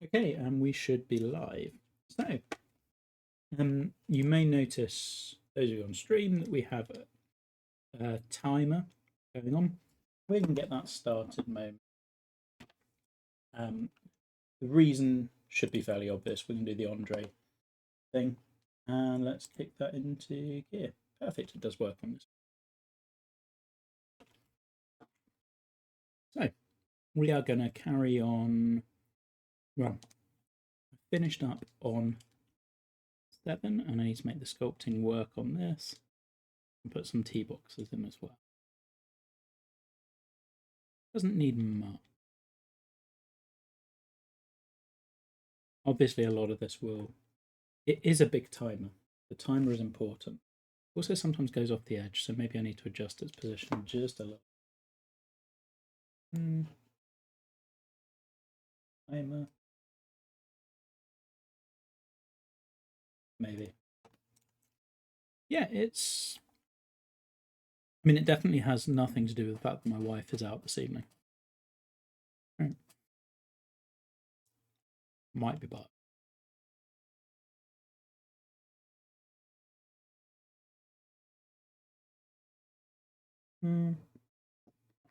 Okay, and we should be live. So, you may notice, those of you on stream, that we have a timer going on. We can get that started in a moment. The reason should be fairly obvious. We can do the Andre thing. And let's kick that into gear. Perfect, it does work on this. So, we are going to carry on. Well, I finished up on 7, and I need to make the sculpting work on this. And put some tee boxes in as well. Doesn't need much. Obviously, a lot of this it is a big timer. The timer is important. Also, sometimes goes off the edge, so maybe I need to adjust its position just a little. Timer. Maybe. Yeah, it's. I mean, it definitely has nothing to do with the fact that my wife is out this evening. Right. Might be bad.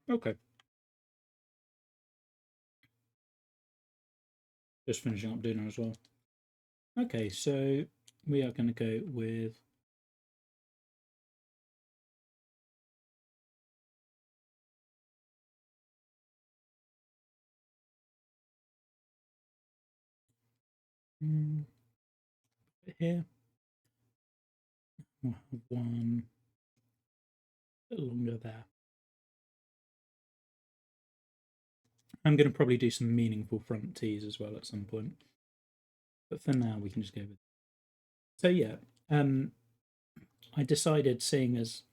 Okay. Just finishing up dinner as well. Okay, so we are going to go with. Here. We'll have one a bit longer there. I'm going to probably do some meaningful front tees as well at some point. But for now, we can just go with. So yeah, I decided, seeing as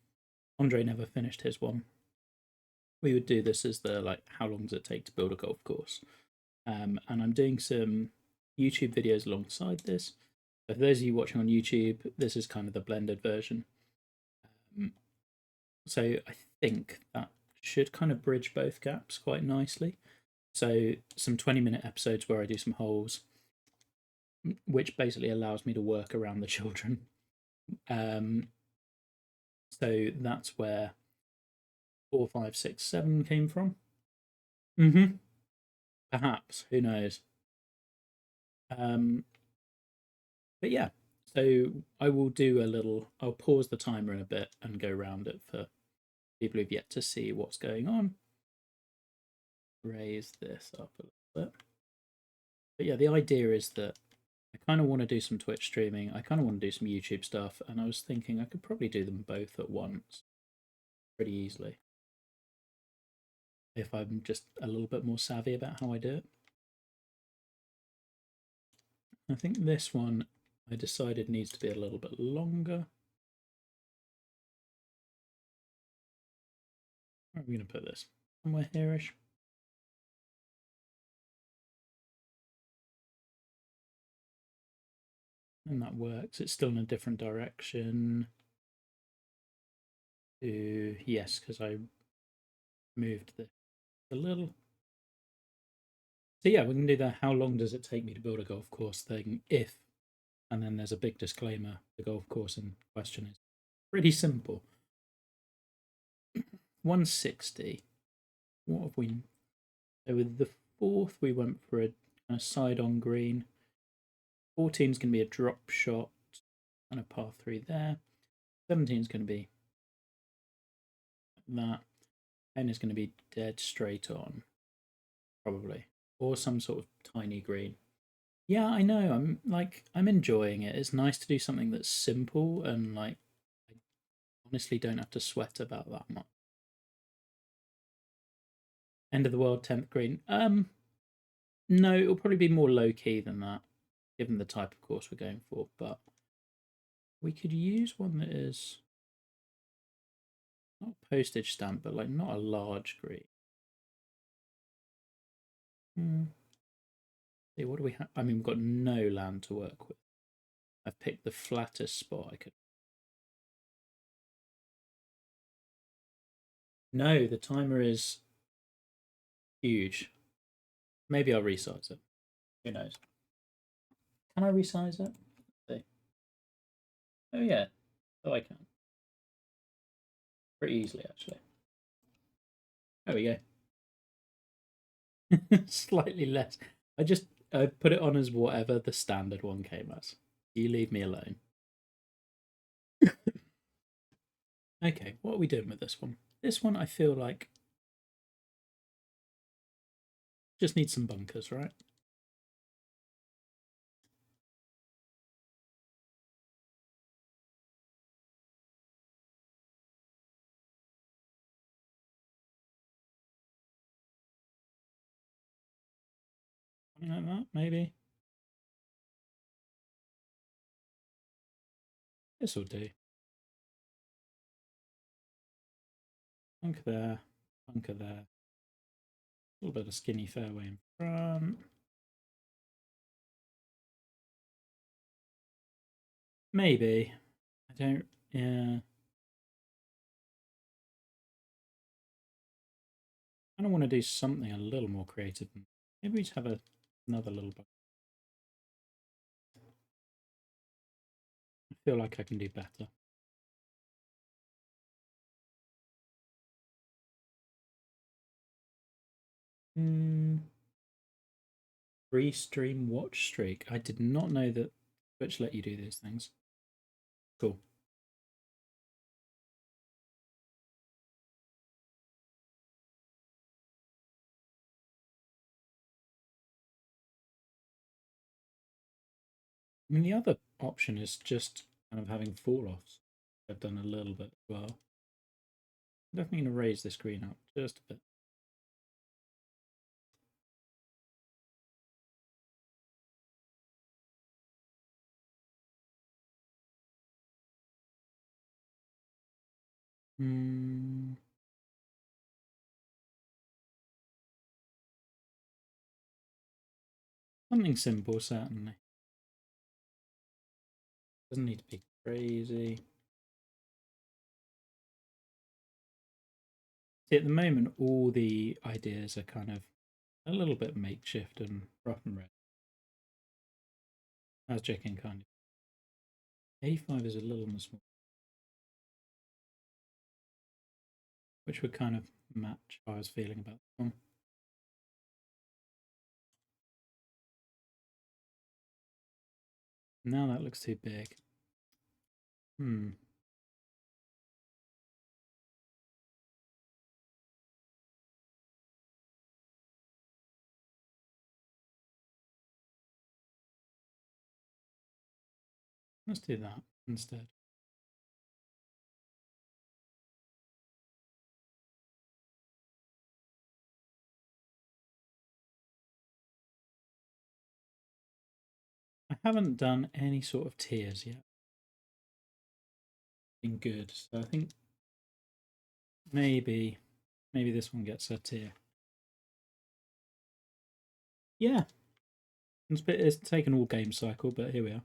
Andre never finished his one, we would do this as the how long does it take to build a golf course? And I'm doing some YouTube videos alongside this. So for those of you watching on YouTube, this is kind of the blended version. So I think that should kind of bridge both gaps quite nicely. So some 20-minute episodes where I do some holes, which basically allows me to work around the children. So that's where 4, 5, 6, 7 came from. Perhaps, who knows? But yeah, so I will do a little. I'll pause the timer in a bit and go around it for people who've yet to see what's going on. Raise this up a little bit. But yeah, the idea is that I kind of want to do some Twitch streaming. I kind of want to do some YouTube stuff, and I was thinking I could probably do them both at once pretty easily if I'm just a little bit more savvy about how I do it. I think this one I decided needs to be a little bit longer. Where are we going to put this? Somewhere here-ish. And that works. It's still in a different direction. Yes, because I moved this a little. So yeah, we can do the how long does it take me to build a golf course thing if, and then there's a big disclaimer, the golf course in question is pretty simple. 160. What have we? So with the 4th, we went for a side on green. 14 is going to be a drop shot and a par 3 there. 17 is going to be that. 10 is going to be dead straight on, probably, or some sort of tiny green. Yeah, I know. I'm enjoying it. It's nice to do something that's simple and I honestly don't have to sweat about that much. End of the world 10th green. No, it'll probably be more low key than that, given the type of course we're going for. But we could use one that is not postage stamp, but not a large green. See, what do we have? I mean, we've got no land to work with. I've picked the flattest spot I could. No, the timer is huge. Maybe I'll resize it. Who knows? Can I resize it? Let's see. Oh yeah. Oh, I can. Pretty easily, actually. There we go. Slightly less. I put it on as whatever the standard one came as. You leave me alone. Okay, what are we doing with this one? This one I feel like just needs some bunkers, right? Something like that, maybe. This will do. Bunker there, bunker there. A little bit of skinny fairway in front. Maybe. I don't. Yeah. I don't want to do something a little more creative. Maybe we just have another little bunker. I feel like I can do better. Free stream watch streak. I did not know that Twitch let you do these things. Cool. I mean, the other option is just kind of having fall offs. I've done a little bit as well. I'm definitely going to raise the screen up just a bit. Something simple, certainly. Doesn't need to be crazy. See, at the moment, all the ideas are kind of a little bit makeshift and rough and ready. I was checking kind of. A5 is a little on the small, which would kind of match how I was feeling about this one. Now that looks too big. Let's do that instead. I haven't done any sort of tiers yet. Been good, so I think maybe this one gets a tier. Yeah, it's taken all game cycle, but here we are.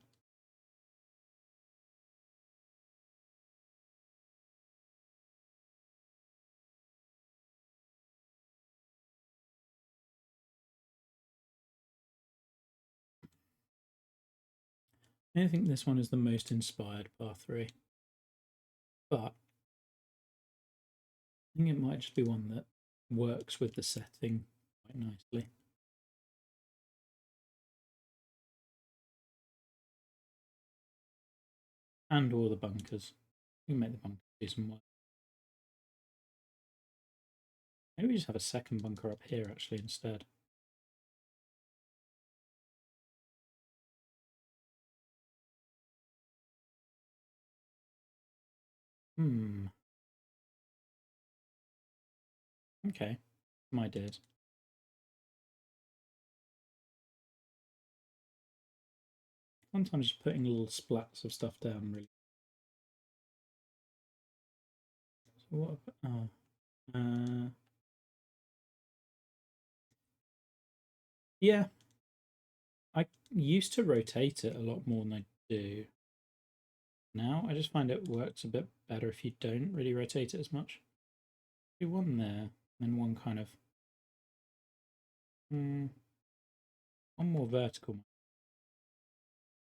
I think this one is the most inspired par 3, but I think it might just be one that works with the setting quite nicely. And all the bunkers. We can make the bunkers do some work. Maybe we just have a second bunker up here actually instead. Okay, some ideas. Sometimes just putting little splats of stuff down really. So what? Yeah, I used to rotate it a lot more than I do now. I just find it works a bit better if you don't really rotate it as much. Do one there, and one kind of. One more vertical.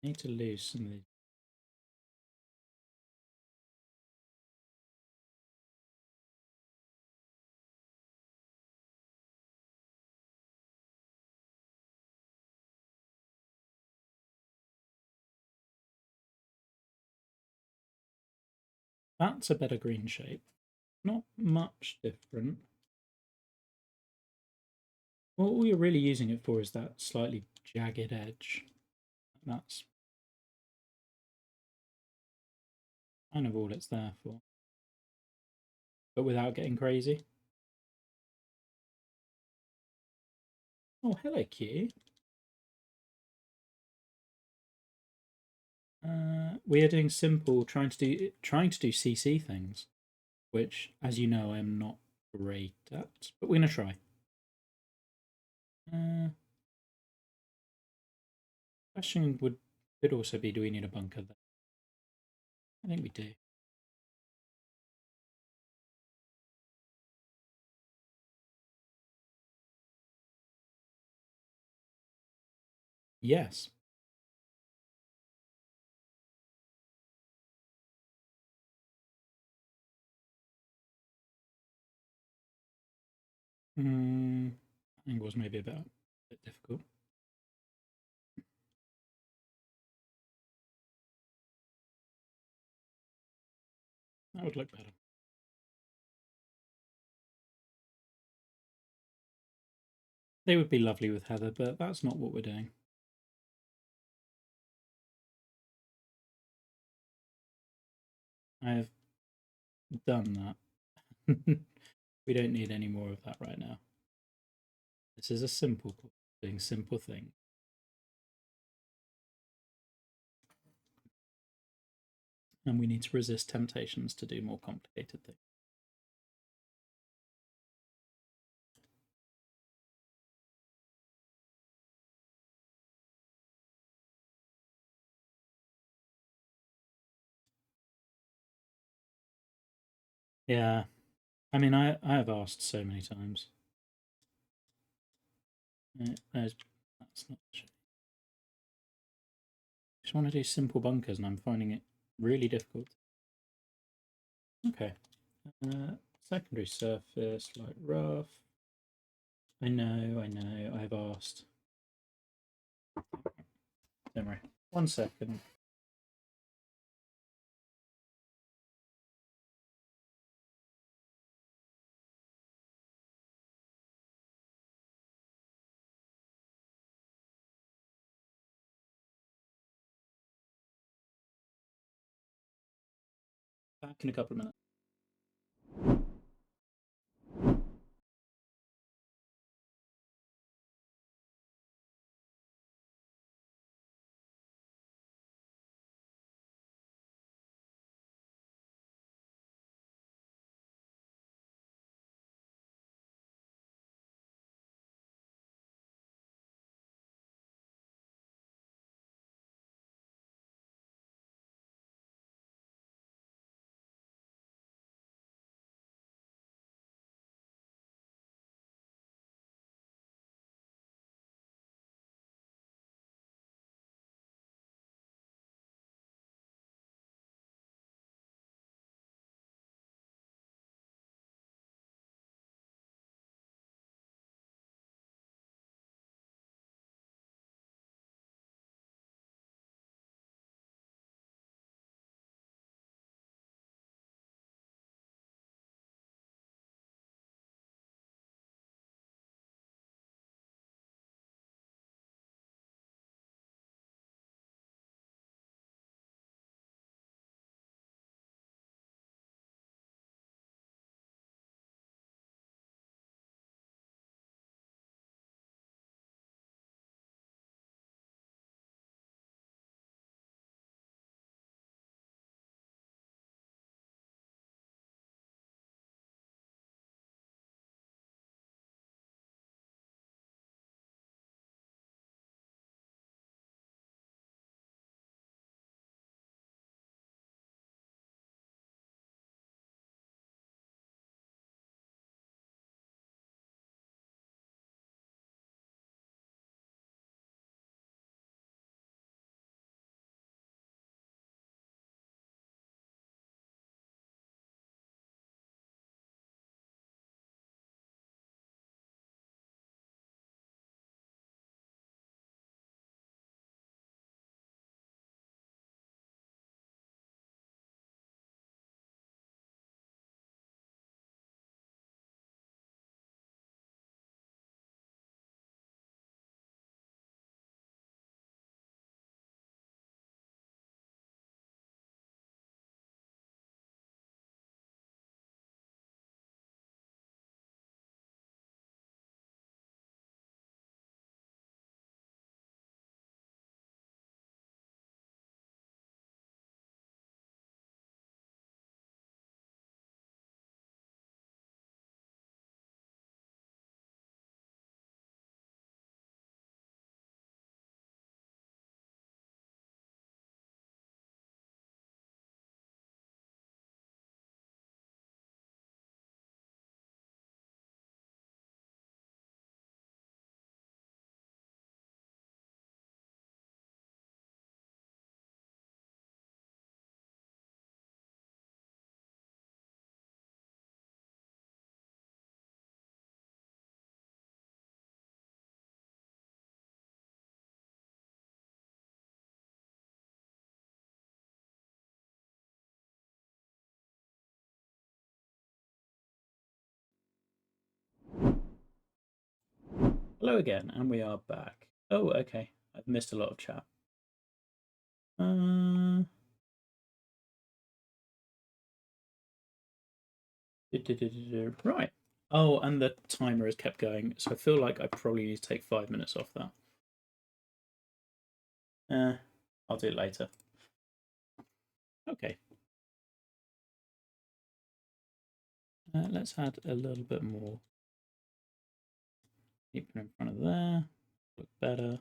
Need to lose some of these. That's a better green shape. Not much different. What we're really using it for is that slightly jagged edge. That's kind of all it's there for. But without getting crazy. Oh, hello, Q. We are doing simple, trying to do CC things, which, as you know, I'm not great at. But we're gonna try. Question could also be: do we need a bunker there? I think we do. Yes. I think it was maybe a bit difficult. That would look better. They would be lovely with heather, but that's not what we're doing. I have done that. We don't need any more of that right now. This is a simple course, doing simple things. And we need to resist temptations to do more complicated things. Yeah, I mean, I have asked so many times. That's not. I just want to do simple bunkers, and I'm finding it really difficult. Okay, secondary surface, light rough. I know, I've asked. Don't worry. 1 second. Back in a couple of minutes. Hello again, and we are back. Oh, okay. I've missed a lot of chat. Uh, right. Oh, and the timer has kept going, so I feel like I probably need to take 5 minutes off that. I'll do it later. Okay. Let's add a little bit more. Keep it in front of there. Look better.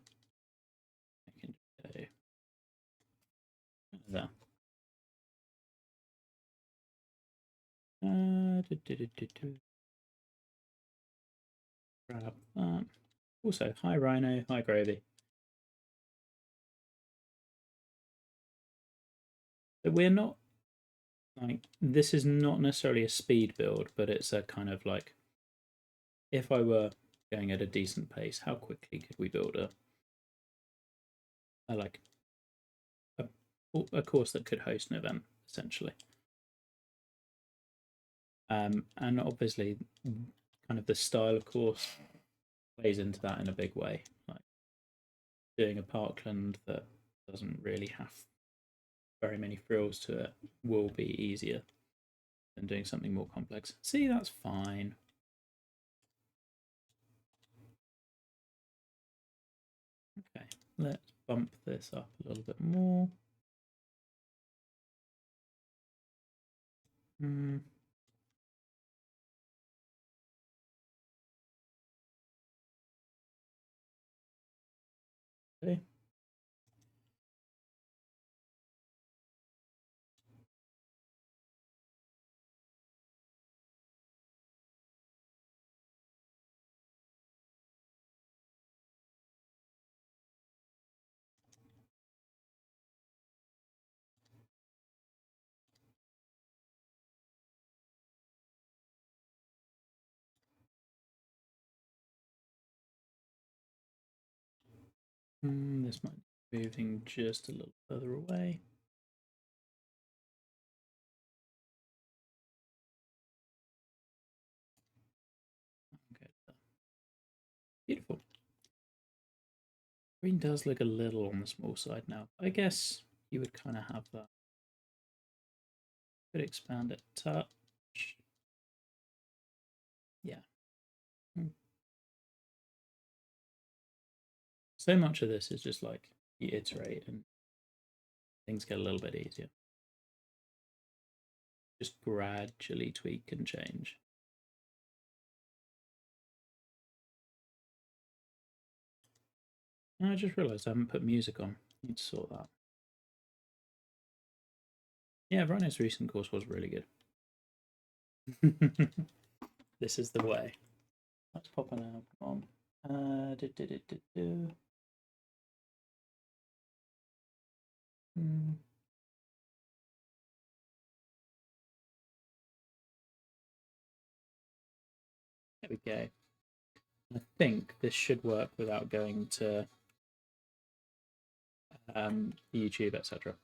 I can do there. Grab that. Also, hi Rhino, hi Gravy. So we're not like this is not necessarily a speed build, but it's a kind of like if I were going at a decent pace, how quickly could we build a like a course that could host an event essentially? And obviously, kind of the style of course plays into that in a big way. Like doing a Parkland that doesn't really have very many frills to it will be easier than doing something more complex. See, that's fine. Okay, let's bump this up a little bit more. Okay. This might be moving just a little further away. Okay. Beautiful. Green does look a little on the small side now. I guess you would kind of have that. Could expand it a touch. Yeah. So much of this is just like you iterate and things get a little bit easier. Just gradually tweak and change. And I just realised I haven't put music on. Need to sort that. Yeah, Rhino's recent course was really good. This is the way. Let's pop an album on. There we go. I think this should work without going to YouTube, etc.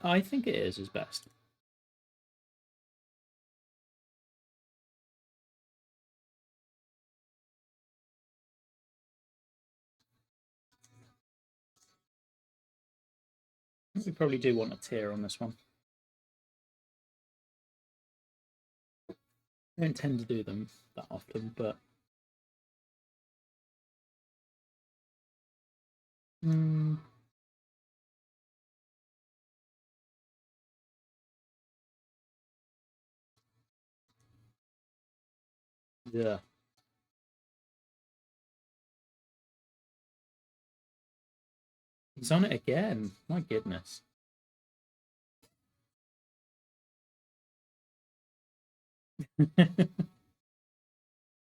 I think it is best. We probably do want a tier on this one. I don't tend to do them that often, but yeah. He's on it again. My goodness.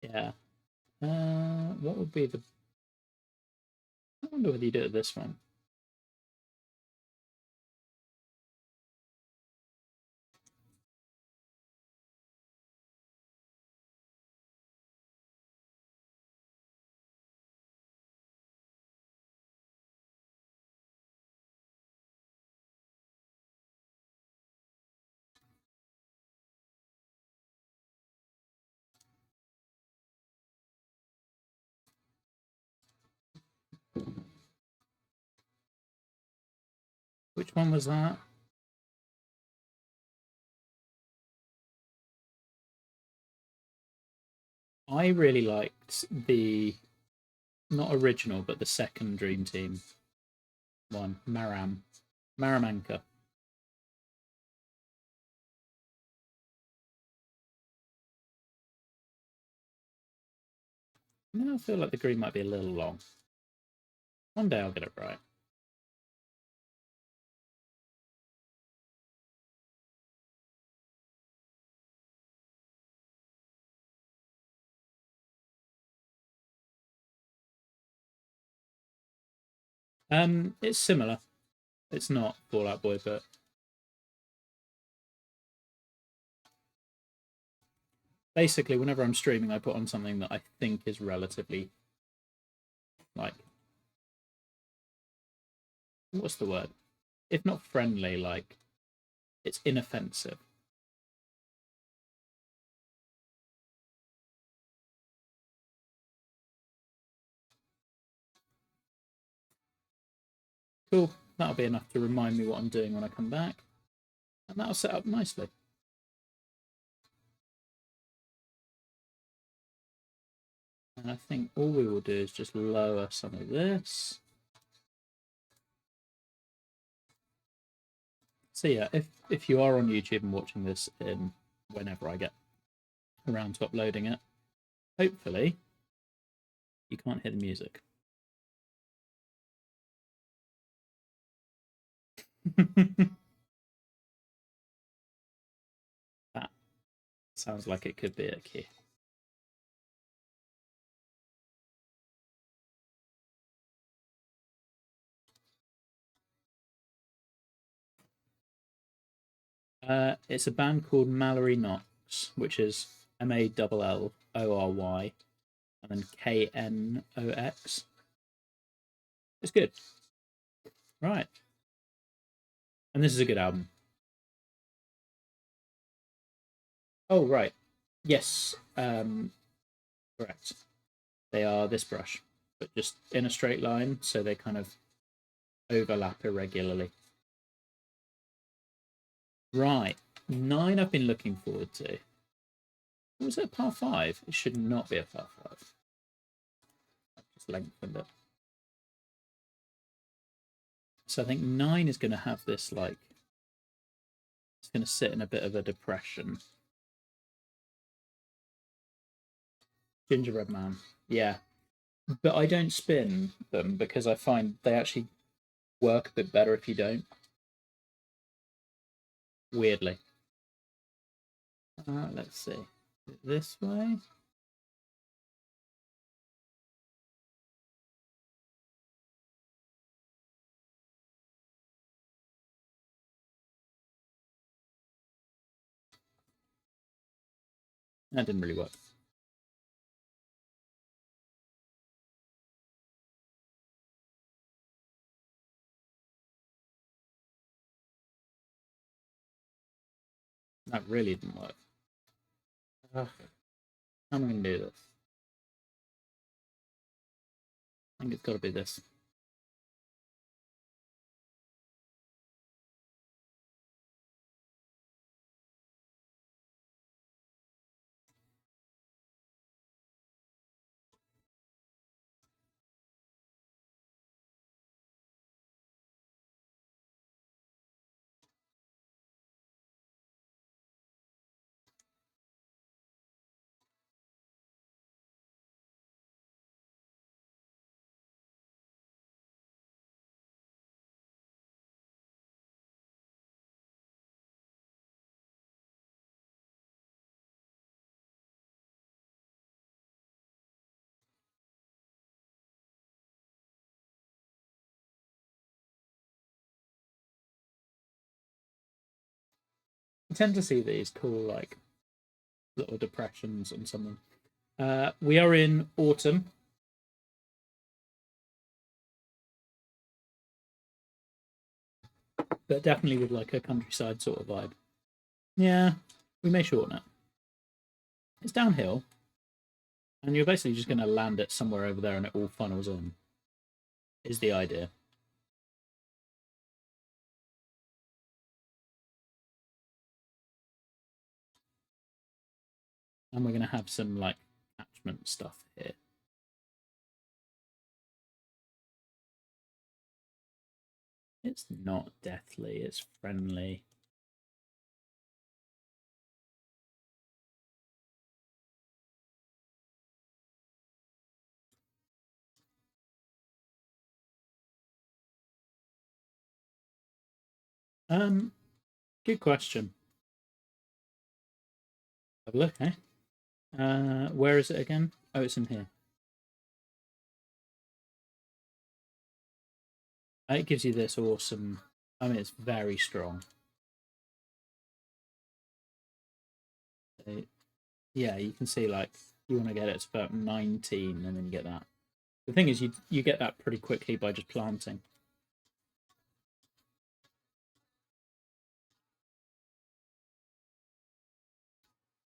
Yeah. What would be the? I wonder whether you do it this one. Which one was that? I really liked the, not original, but the second Dream Team one, Maramanka. Now I feel like the green might be a little long. One day I'll get it right. It's similar. It's not Fall Out Boy, but basically, whenever I'm streaming, I put on something that I think is relatively, like, what's the word? If not friendly, like, it's inoffensive. Cool. That'll be enough to remind me what I'm doing when I come back. And that'll set up nicely. And I think all we will do is just lower some of this. So yeah, if you are on YouTube and watching this in whenever I get around to uploading it, hopefully you can't hear the music. That sounds like it could be a key. It's a band called Mallory Knox, which is Mallory and then Knox. It's good. Right. And this is a good album. Oh, right. Yes. Correct. They are this brush, but just in a straight line, so they kind of overlap irregularly. Right. 9 I've been looking forward to. Was it a par 5? It should not be a par 5. I've just lengthened it. So I think 9 is going to have this, like, it's going to sit in a bit of a depression. Gingerbread Man. Yeah. But I don't spin them because I find they actually work a bit better if you don't. Weirdly. Let's see. This way. That didn't really work. That really didn't work. How am I going to do this? I think it's got to be this. I tend to see these cool, like, little depressions on something. We are in autumn. But definitely with, like, a countryside sort of vibe. Yeah, we may shorten it. It's downhill, and you're basically just going to land it somewhere over there and it all funnels in, is the idea. And we're going to have some like attachment stuff here. It's not deathly, it's friendly. Good question. Have a look, eh? Where is it again? Oh, it's in here. It gives you this awesome. I mean, it's very strong. Yeah, you can see like you want to get it to about 19, and then you get that. The thing is, you get that pretty quickly by just planting.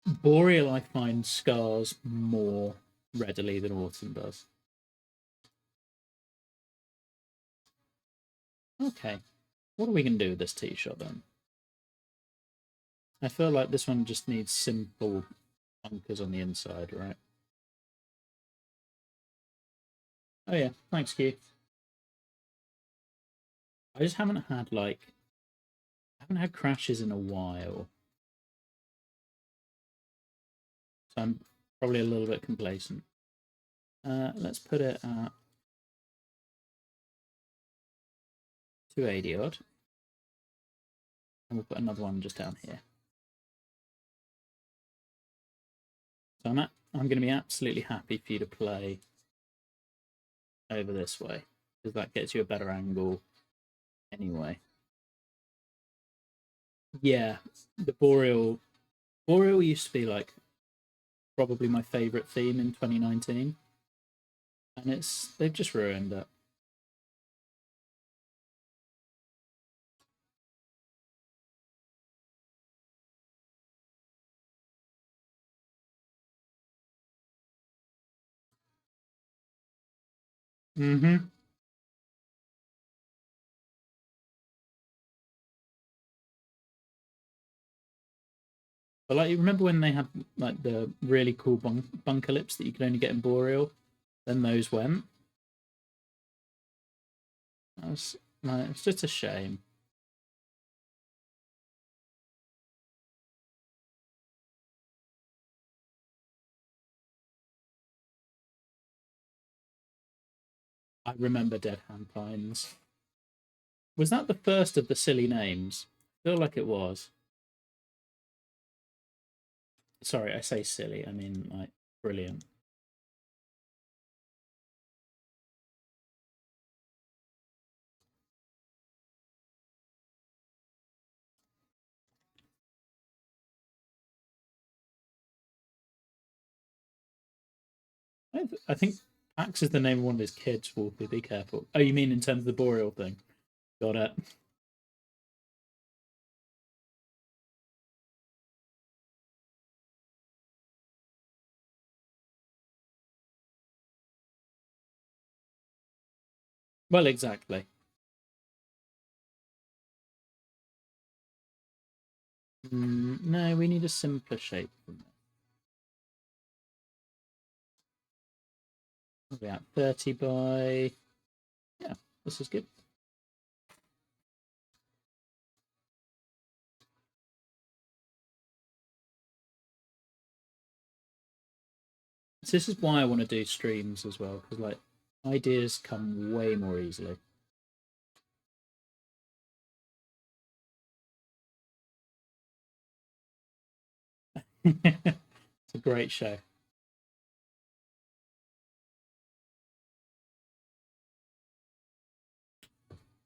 Boreal, I find, scars more readily than Autumn does. Okay, what are we going to do with this t-shirt then? I feel like this one just needs simple bunkers on the inside, right? Oh yeah, thanks, Q. I just haven't had crashes in a while, so I'm probably a little bit complacent. Let's put it at 280 odd, and we'll put another one just down here. So I'm going to be absolutely happy for you to play over this way, because that gets you a better angle anyway. Yeah, the Boreal used to be like probably my favorite theme in 2019, and they've just ruined it. Mm-hmm. But like, you remember when they had like the really cool bunker lips that you could only get in Boreal? Then those went. It's just a shame. I remember Dead Hand Pines. Was that the first of the silly names? I feel like it was. Sorry, I say silly. I mean like brilliant. I think Axe is the name of one of his kids. Wolfie, be careful. Oh, you mean in terms of the Boreal thing? Got it. Well, exactly. No, we need a simpler shape than that. What are we at? 30 by. Yeah, this is good. So this is why I want to do streams as well, because like ideas come way more easily. It's a great show.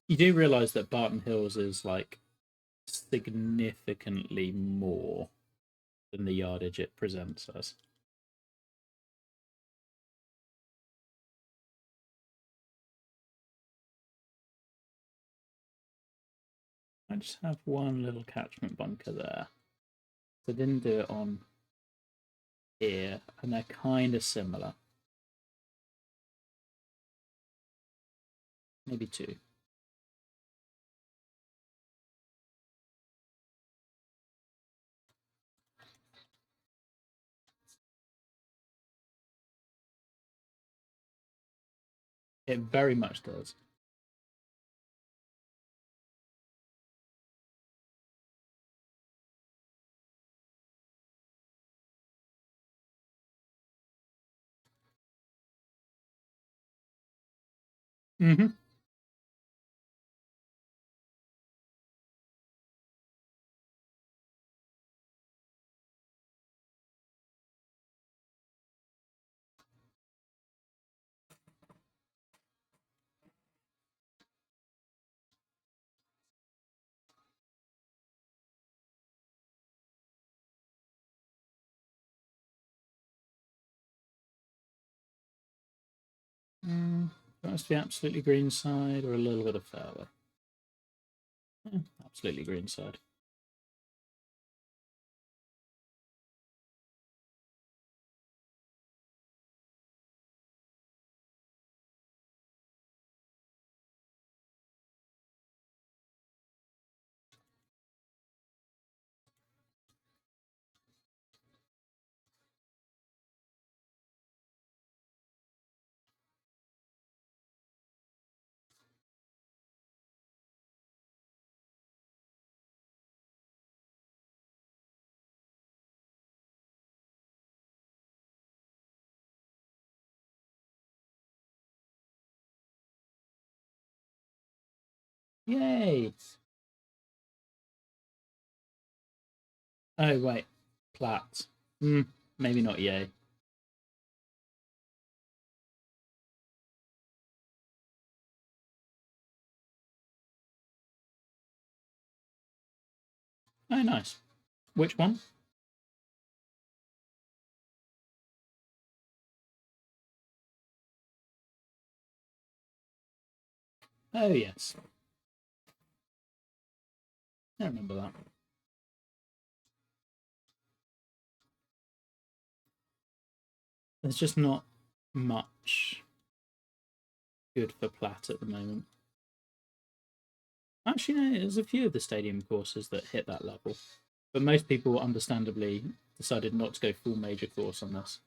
You do realize that Barton Hills is like significantly more than the yardage it presents us. I just have one little catchment bunker there. So I didn't do it on here, and they're kind of similar. Maybe two. It very much does. Mm-hmm. Wants to be absolutely green side or a little bit of fairway? Absolutely green side. Yay! Oh, wait. Plat. Maybe not yay. Oh, nice. Which one? Oh, yes. I remember that. There's just not much good for plat at the moment. Actually, no, there's a few of the stadium courses that hit that level, but most people, understandably, decided not to go full major course on this.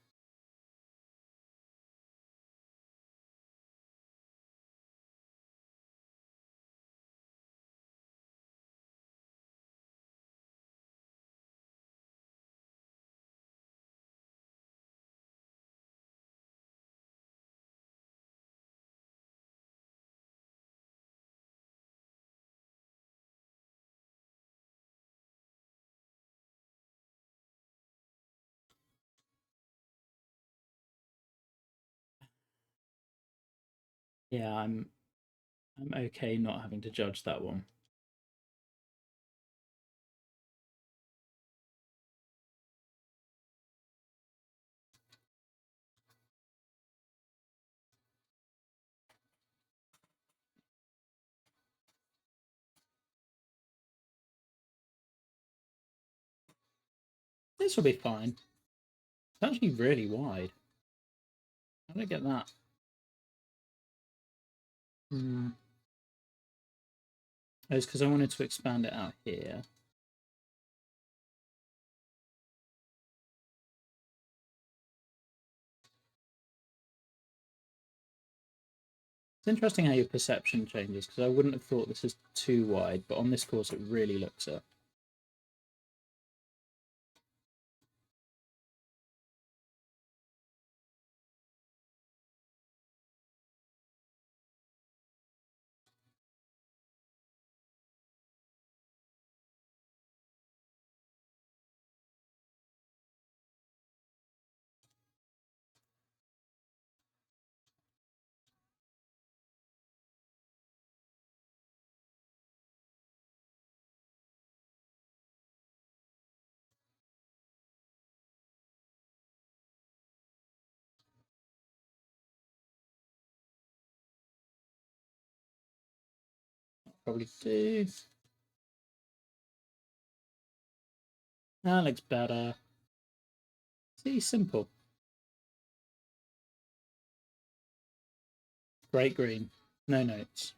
Yeah, I'm okay not having to judge that one. This will be fine. It's actually really wide. How did I get that? Hmm. Oh, it's because I wanted to expand it out here. It's interesting how your perception changes, because I wouldn't have thought this is too wide, but on this course it really looks it. Probably do. That looks better. See, simple. Great green. No notes.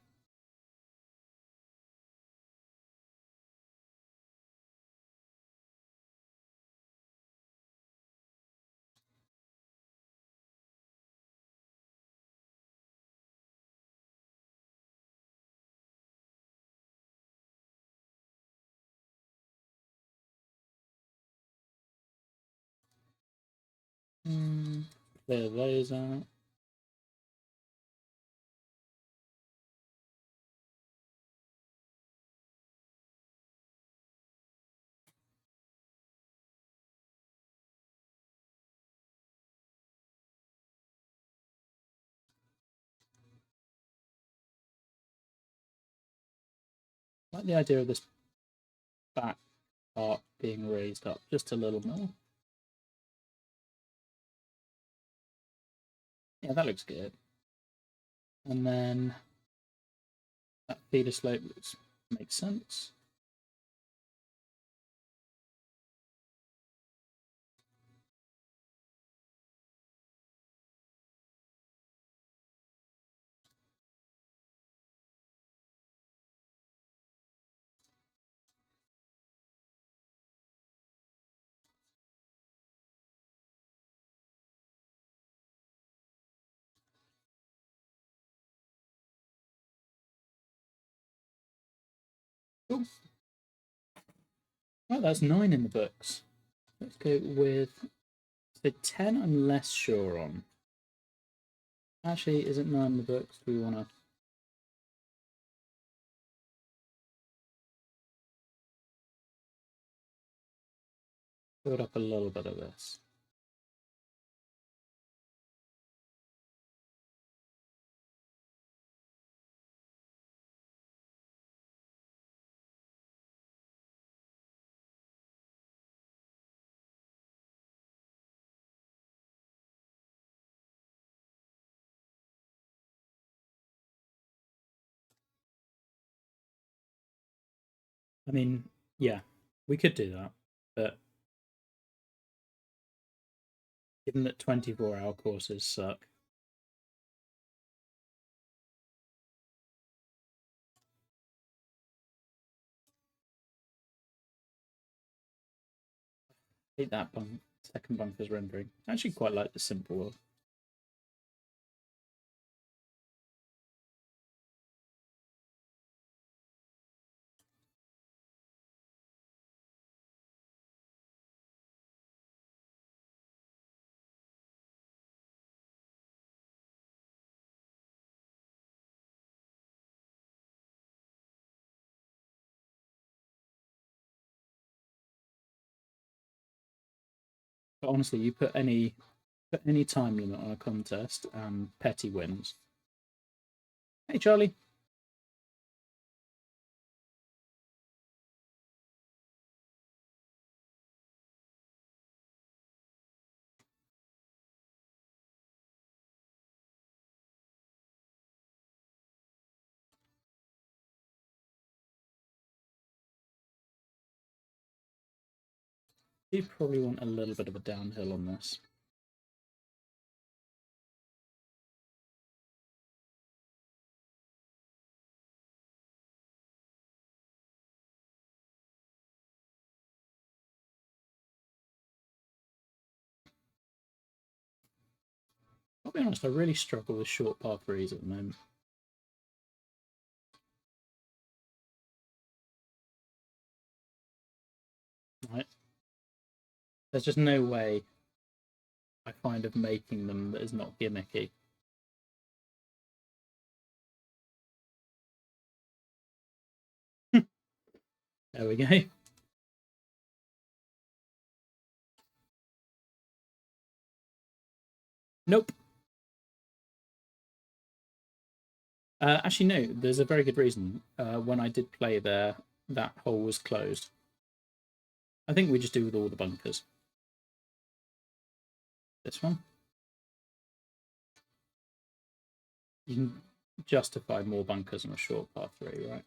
clear those out. I like the idea of this back part being raised up just a little more. Yeah, that looks good. And then that feeder slope makes sense. Cool. Well, that's 9 in the books. Let's go with the 10. I'm less sure on. Actually, is it 9 in the books? Do we want to? Build up a little bit of this. I mean, yeah, we could do that, but given that 24-hour courses suck, I hate that second bunker's rendering. I actually quite like the simple one. But honestly, you put any time limit on a contest, and Petty wins. Hey, Charlie. You probably want a little bit of a downhill on this. I'll be honest, I really struggle with short par threes at the moment. Right? There's just no way I find of making them that is not gimmicky. There we go. Nope. Actually, no. There's a very good reason. When I did play there, that hole was closed. I think we just do with all the bunkers. This one. You can justify more bunkers on a short par three, right?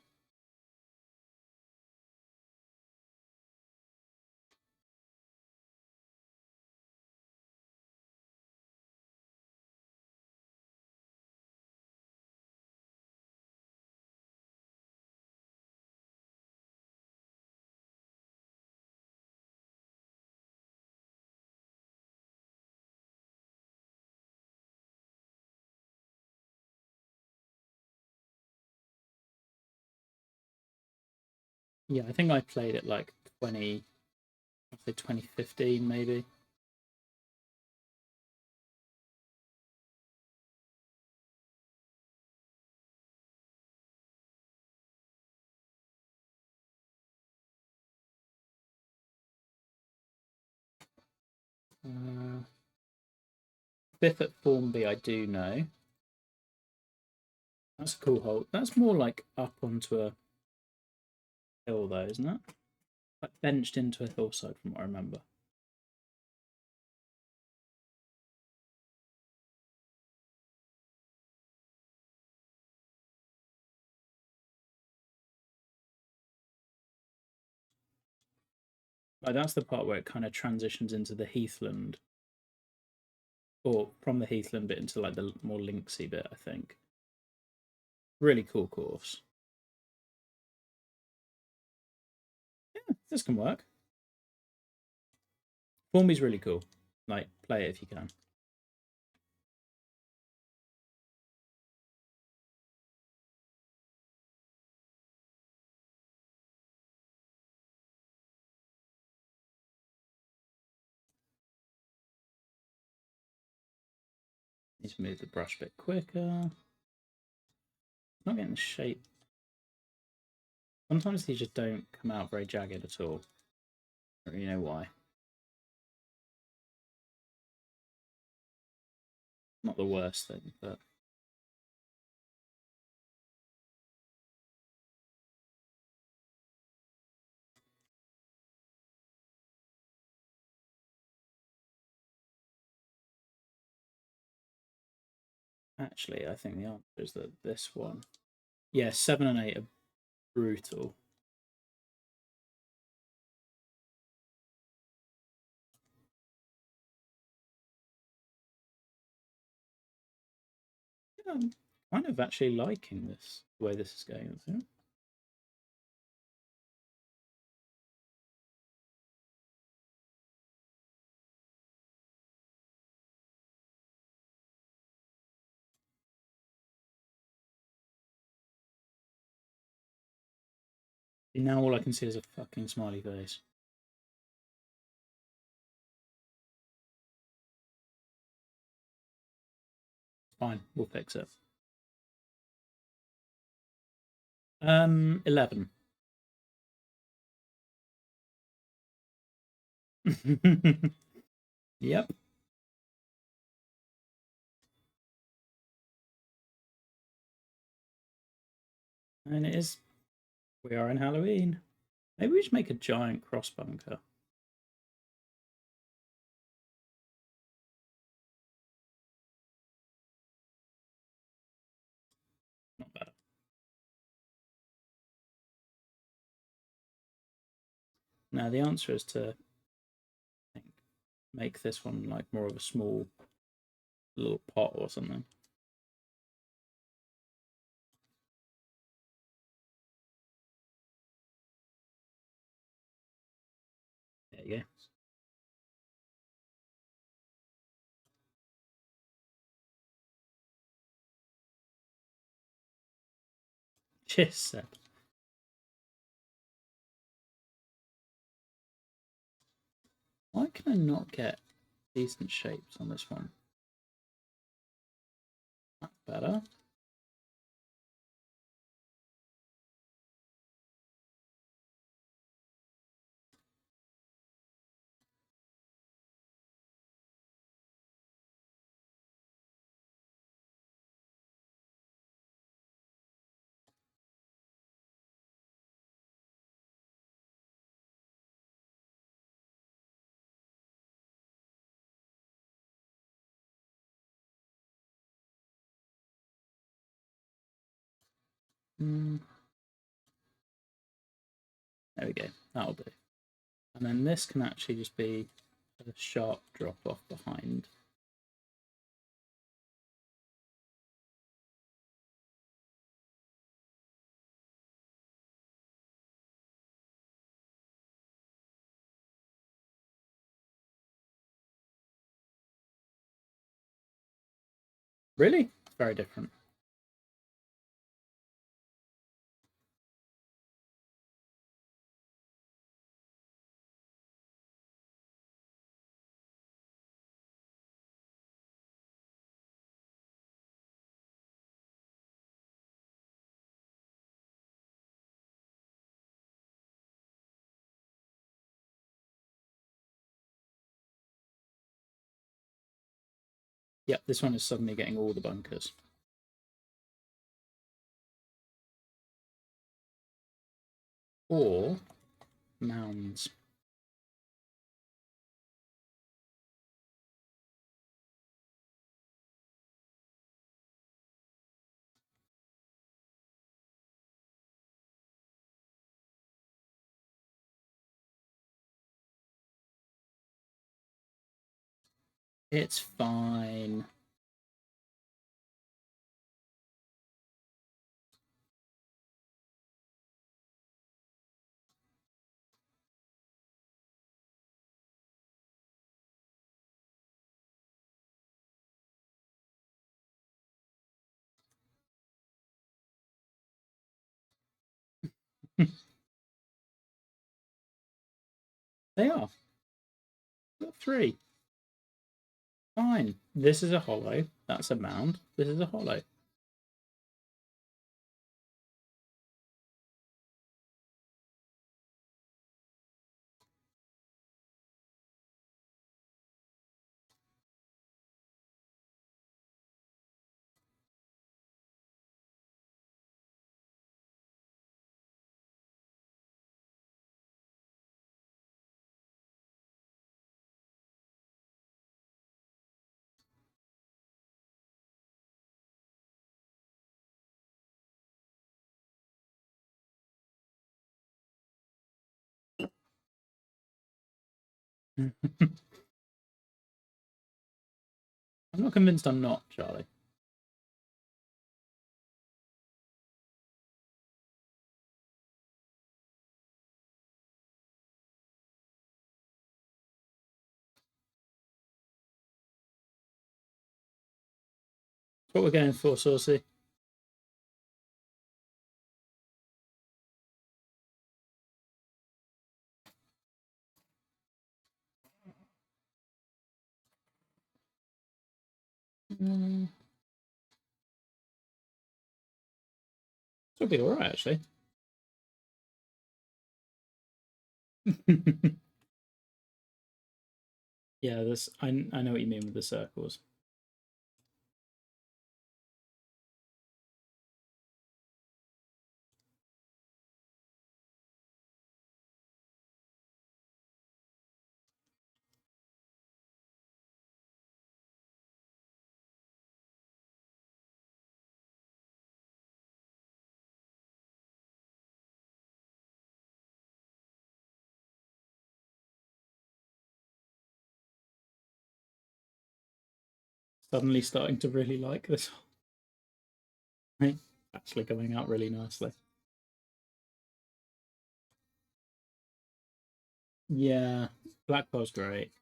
Yeah, I think I played it like 2015 maybe. Fifth at Formby, I do know. That's a cool hole. That's more like up onto a hill, though, isn't it? Like benched into a hillside, from what I remember. Like that's the part where it kind of transitions into the heathland, or from the heathland bit into like the more linksy bit. I think. Really cool course. Yeah, this can work. Formby's really cool. Like, play it if you can. Need to move the brush a bit quicker. Not getting the shape. Sometimes these just don't come out very jagged at all. I don't really know why. Not the worst thing, but actually, I think the answer is that this one. Yeah, 7 and 8 are brutal. Yeah, I'm kind of actually liking this, the way this is going. I think. Now all I can see is a fucking smiley face. Fine, we'll fix it. 11. Yep. And it is. We are in Halloween. Maybe we should make a giant cross bunker. Not bad. Now the answer is to make this one like more of a small little pot or something. There you go. Cheers, Seb. Why can I not get decent shapes on this one? That's better. There we go. That'll do. And then this can actually just be a sharp drop off behind. Really? It's very different. Yep, this one is suddenly getting all the bunkers. Or mounds. It's fine. They are. Got 3. Fine. This is a hollow. That's a mound. This is a hollow. I'm not convinced I'm not, Charlie. What we're going for, Saucy. It'll be alright, actually. Yeah, this I know what you mean with the circles. Suddenly starting to really like this. Actually coming out really nicely. Yeah, Black Pearl's great.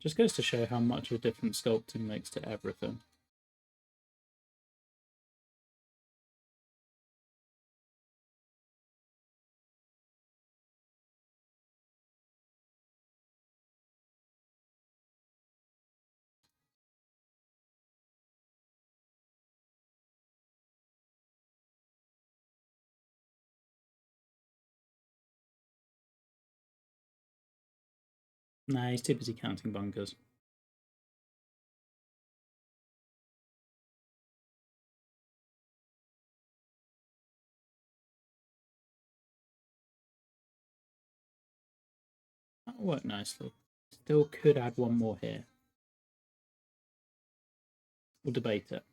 Just goes to show how much a different sculpting makes to everything. Nah, he's too busy counting bunkers. That'll work nicely. Still could add one more here. We'll debate it.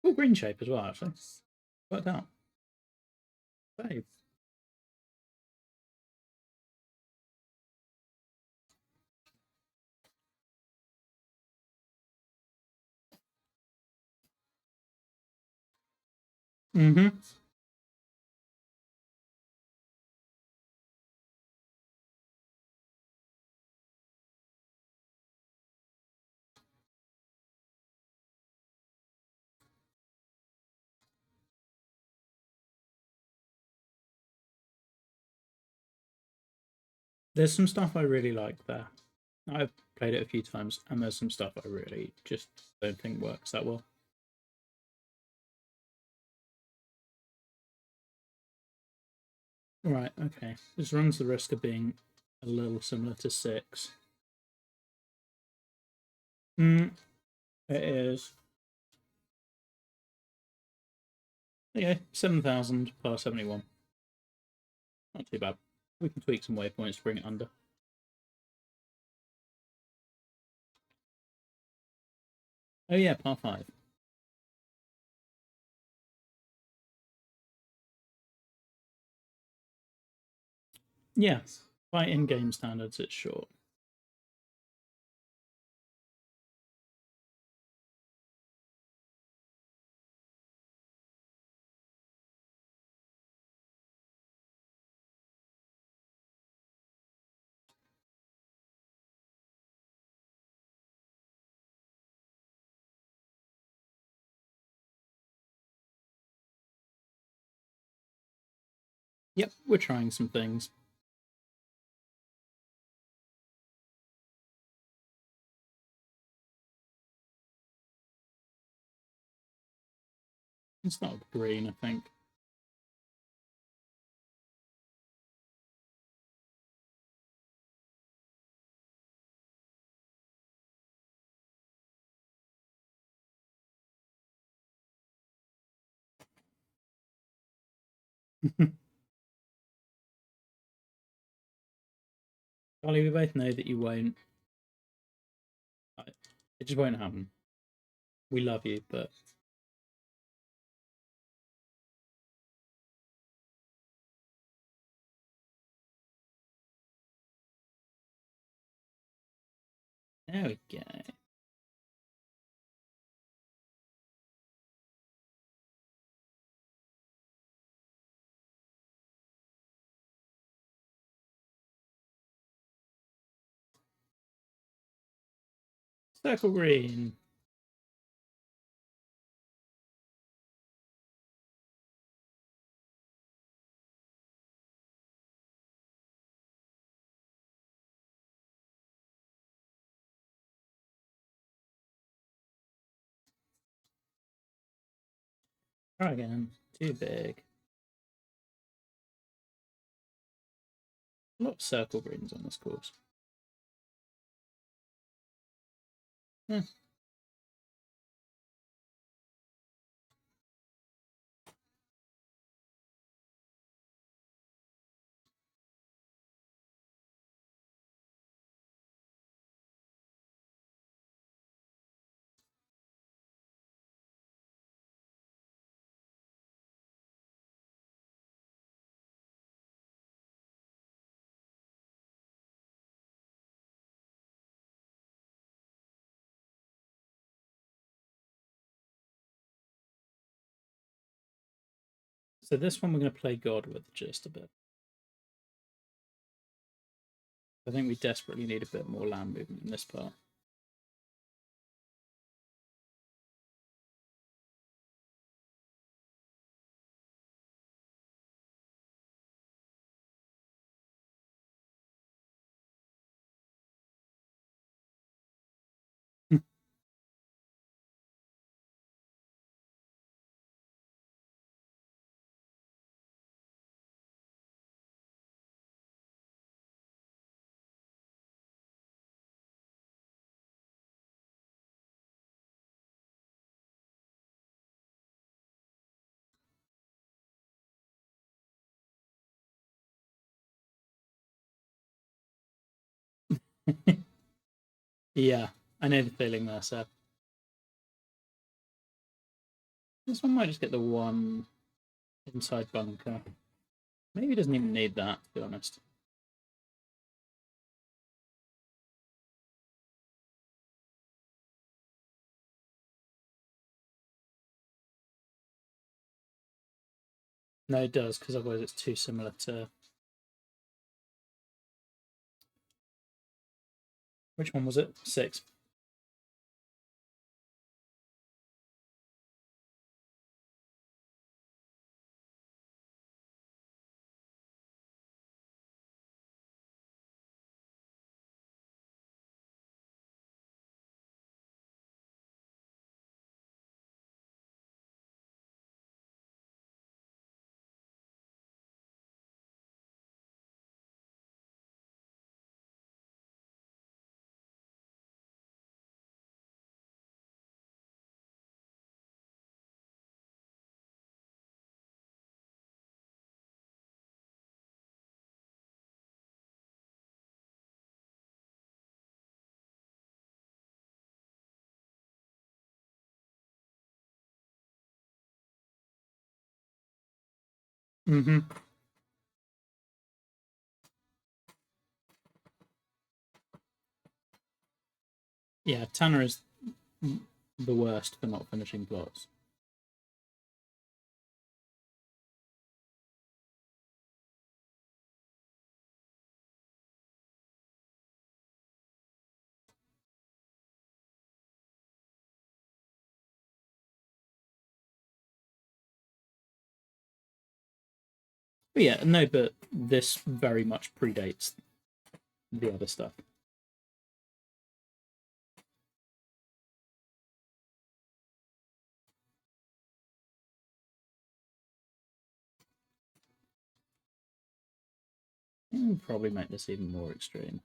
Oh, green shape as well, actually. Worked out. Save. Mm-hmm. There's some stuff I really like there. I've played it a few times, and there's some stuff I really just don't think works that well. Right, okay. This runs the risk of being a little similar to 6. It is. Okay, 7,000 per 71. Not too bad. We can tweak some waypoints to bring it under. Oh yeah, par 5. Yeah, by in-game standards, it's short. Yep, we're trying some things. It's not green, I think. Charlie, we both know that you won't. It just won't happen. We love you, but there we go. Circle green. Try again. Too big. A lot of circle greens on this course. Hmm. So this one we're going to play God with just a bit. I think we desperately need a bit more land movement in this part. Yeah, I know the feeling there, Seb. This one might just get the one inside bunker. Maybe it doesn't even need that, to be honest. No, it does, because otherwise it's too similar to... Which one was it? 6. Mm-hmm. Yeah, Tanner is the worst for not finishing plots. But yeah, no, but this very much predates the other stuff. Probably make this even more extreme.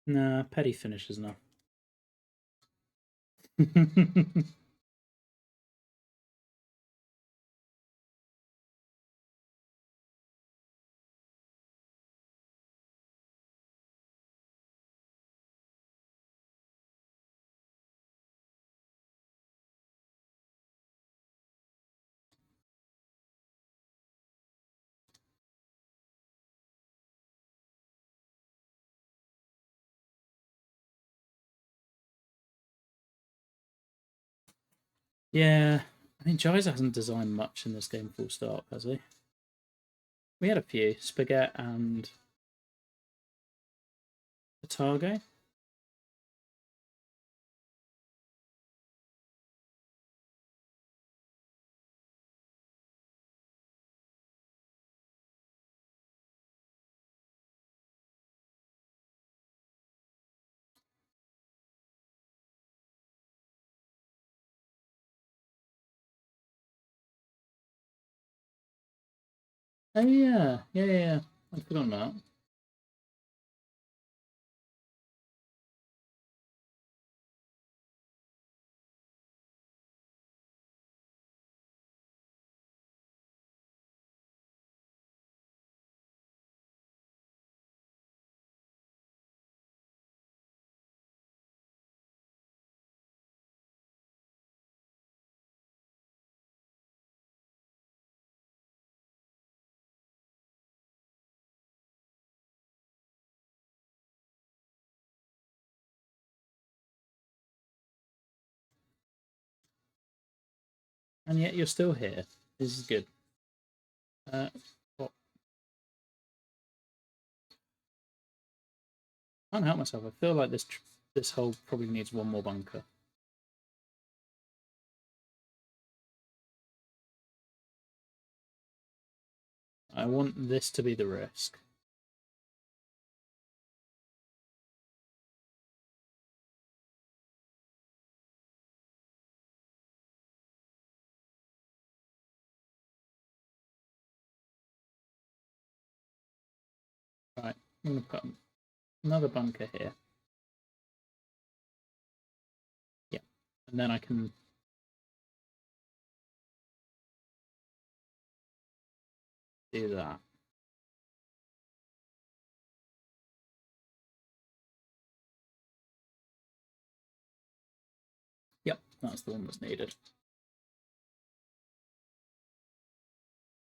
Nah, petty finishes enough. Yeah, I mean, Jiza hasn't designed much in this game full stop, has he? We had a few. Spaghetti and Otago. Oh, yeah. Yeah. I've forgotten that. And yet you're still here. This is good. What? I can't help myself. I feel like this hole probably needs one more bunker. I want this to be the risk. Right, I'm going to put another bunker here. Yeah, and then I can do that. Yep, that's the one that's needed.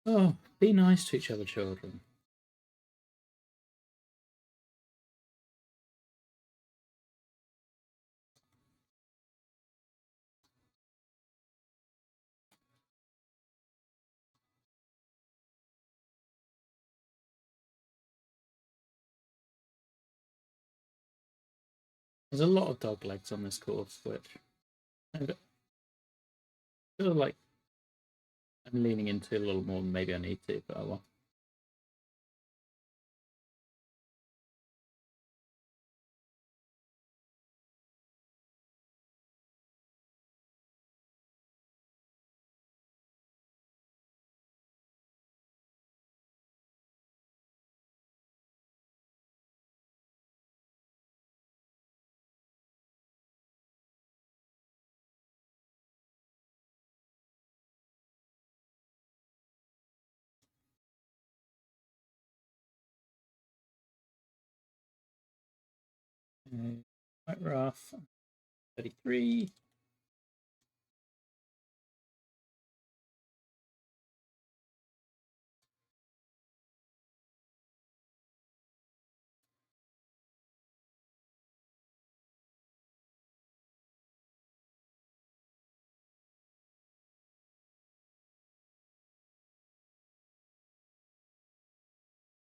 Oh, be nice to each other, children. There's a lot of dog legs on this course, which I feel like I'm leaning into a little more than maybe I need to, but oh well. Quite rough. 33.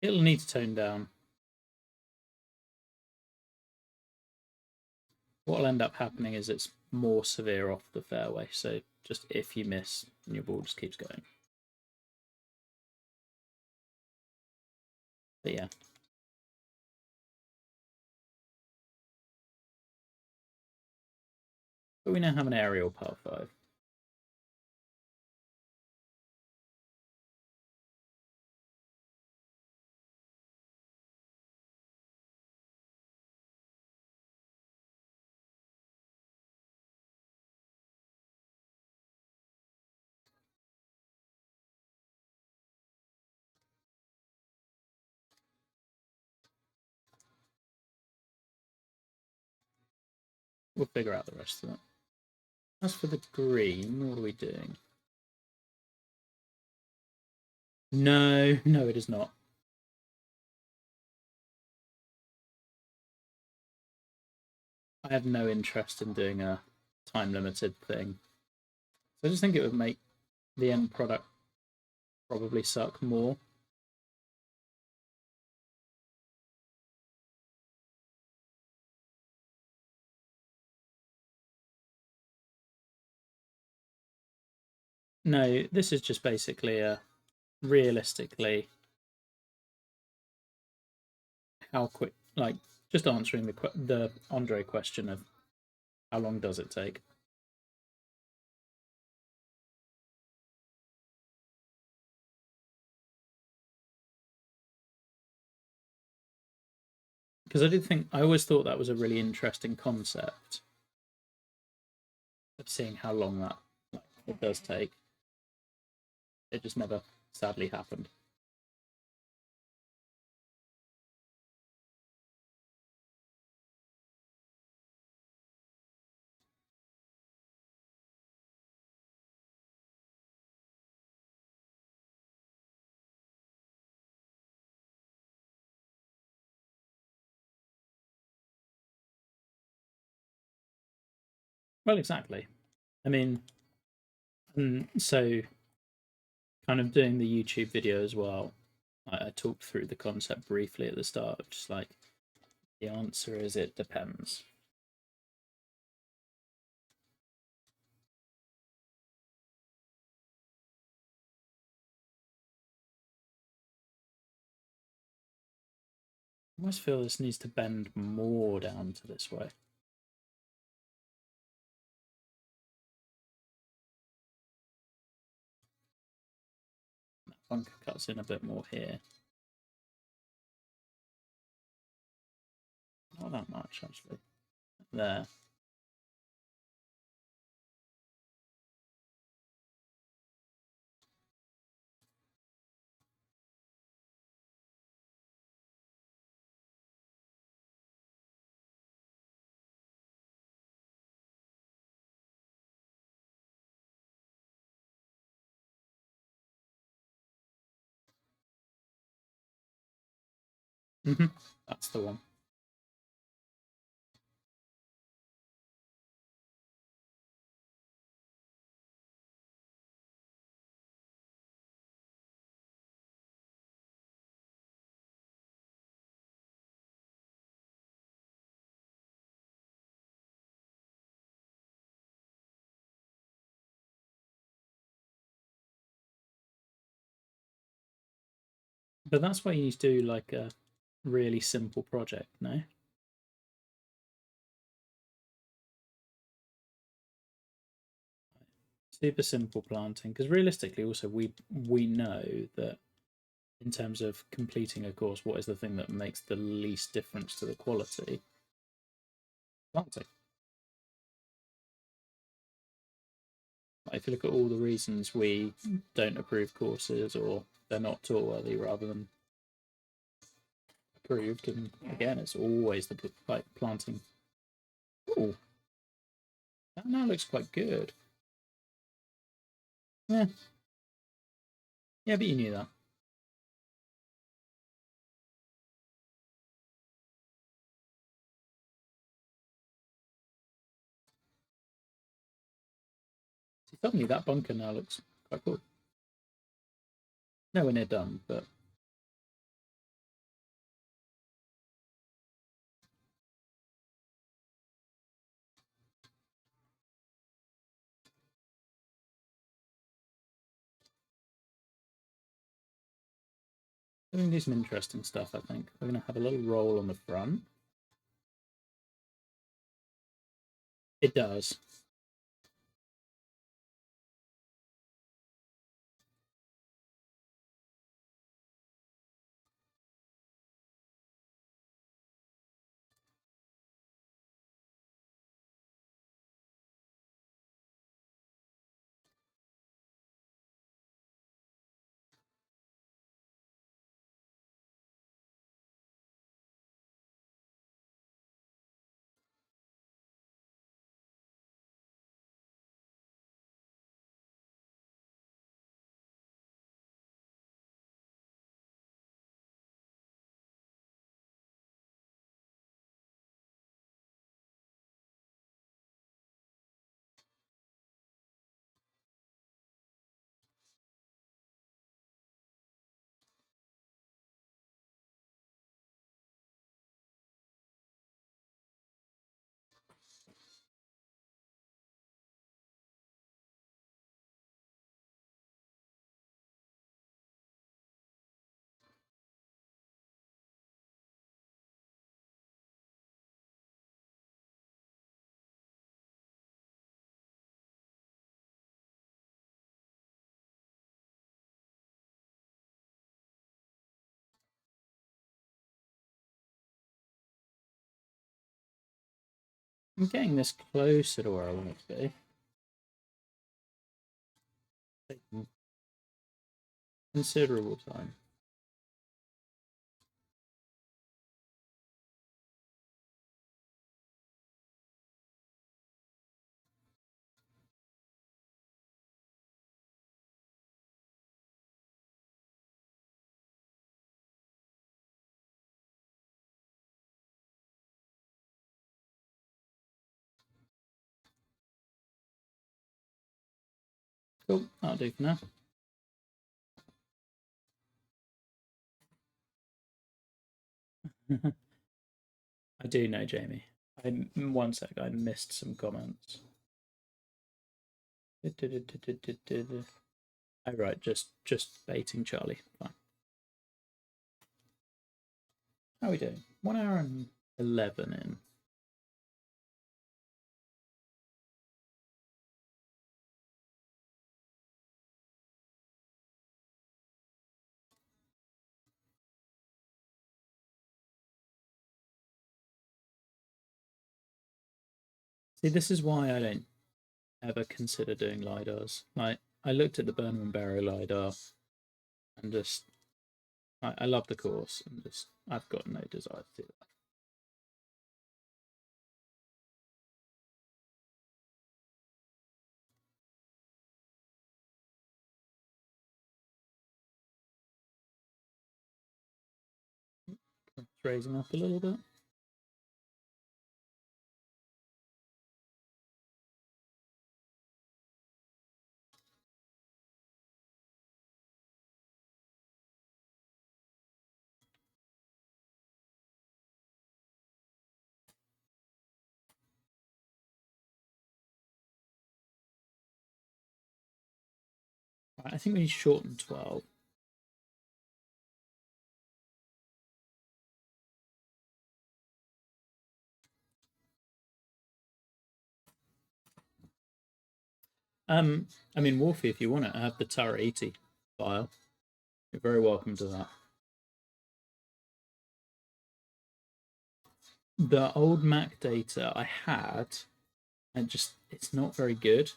It'll need to tone down. What'll end up happening is it's more severe off the fairway. So just if you miss, your ball just keeps going. But yeah. But we now have an aerial par 5. We'll figure out the rest of that. As for the green, what are we doing? No, it is not. I have no interest in doing a time limited thing. So I just think it would make the end product probably suck more. No, this is just basically a realistically how quick, like just answering the Andre question of how long does it take. Because I always thought that was a really interesting concept of seeing how long that it does take. It just never sadly happened. Well, exactly. I mean, so kind of doing the YouTube video as well, I talked through the concept briefly at the start of just like the answer is it depends. I almost feel this needs to bend more down to this way. That bunker cuts in a bit more here. Not that much, actually. There. That's the one. But that's why you need to do like a really simple project, no? Super simple planting, because realistically, also we know that in terms of completing a course, what is the thing that makes the least difference to the quality? Planting. If you look at all the reasons we don't approve courses or they're not tour worthy, rather than approved, and again, it's always the like planting. Oh, that now looks quite good. Yeah, yeah, but you knew that. See, suddenly that bunker now looks quite cool. Nowhere near done, but we're going to do some interesting stuff, I think. We're going to have a little roll on the front. It does. I'm getting this closer to where I want it to be. Taking considerable time. Cool, that'll do for now. I do know, Jamie. One sec, I missed some comments. Oh, right, just baiting Charlie. Fine. How are we doing? 1 hour and 11 in. See, this is why I don't ever consider doing LiDARs. Like, I looked at the Burnham and Barrow LiDAR and just, I love the course and just, I've got no desire to do that. It's raising up a little bit. Right, I think we need to shorten 12. I mean, Wolfie, if you want to have the Turret 80 file, you're very welcome to that. The old Mac data I had, and just, it's not very good.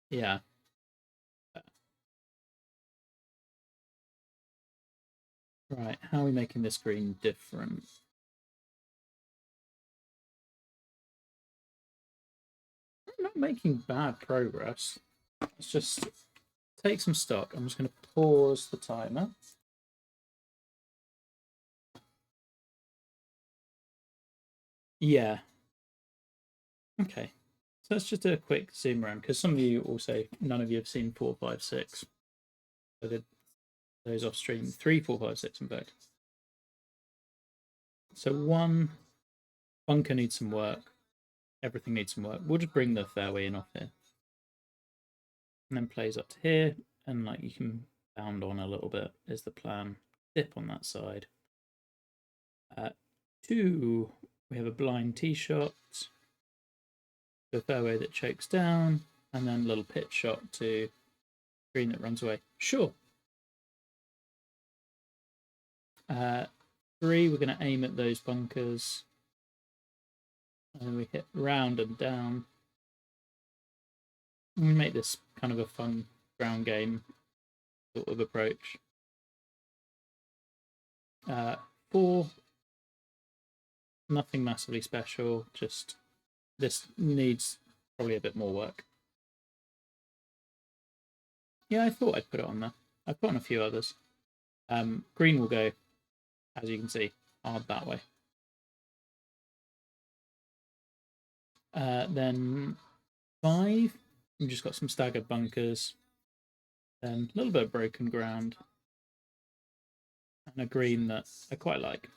Yeah. Right, how are we making this green different? I'm not making bad progress. Let's just take some stock. I'm just going to pause the timer. Yeah. Okay. So let's just do a quick zoom around because some of you also, none of you have seen 4, 5, 6. I did those off stream. 3, 4, 5, 6, in fact. So 1 bunker needs some work. Everything needs some work. We'll just bring the fairway in off here. And then plays up to here. And like you can bound on a little bit is the plan. Dip on that side. 2, we have a blind tee shot. The fairway that chokes down. And then a little pitch shot to green that runs away. Sure. 3, we're going to aim at those bunkers. And then we hit round and down. We make this kind of a fun ground game sort of approach. 4, nothing massively special, just this needs probably a bit more work. Yeah, I thought I'd put it on there. I've put on a few others. Green will go, as you can see, hard that way. Then 5, we've just got some staggered bunkers. Then a little bit of broken ground. And a green that I quite like.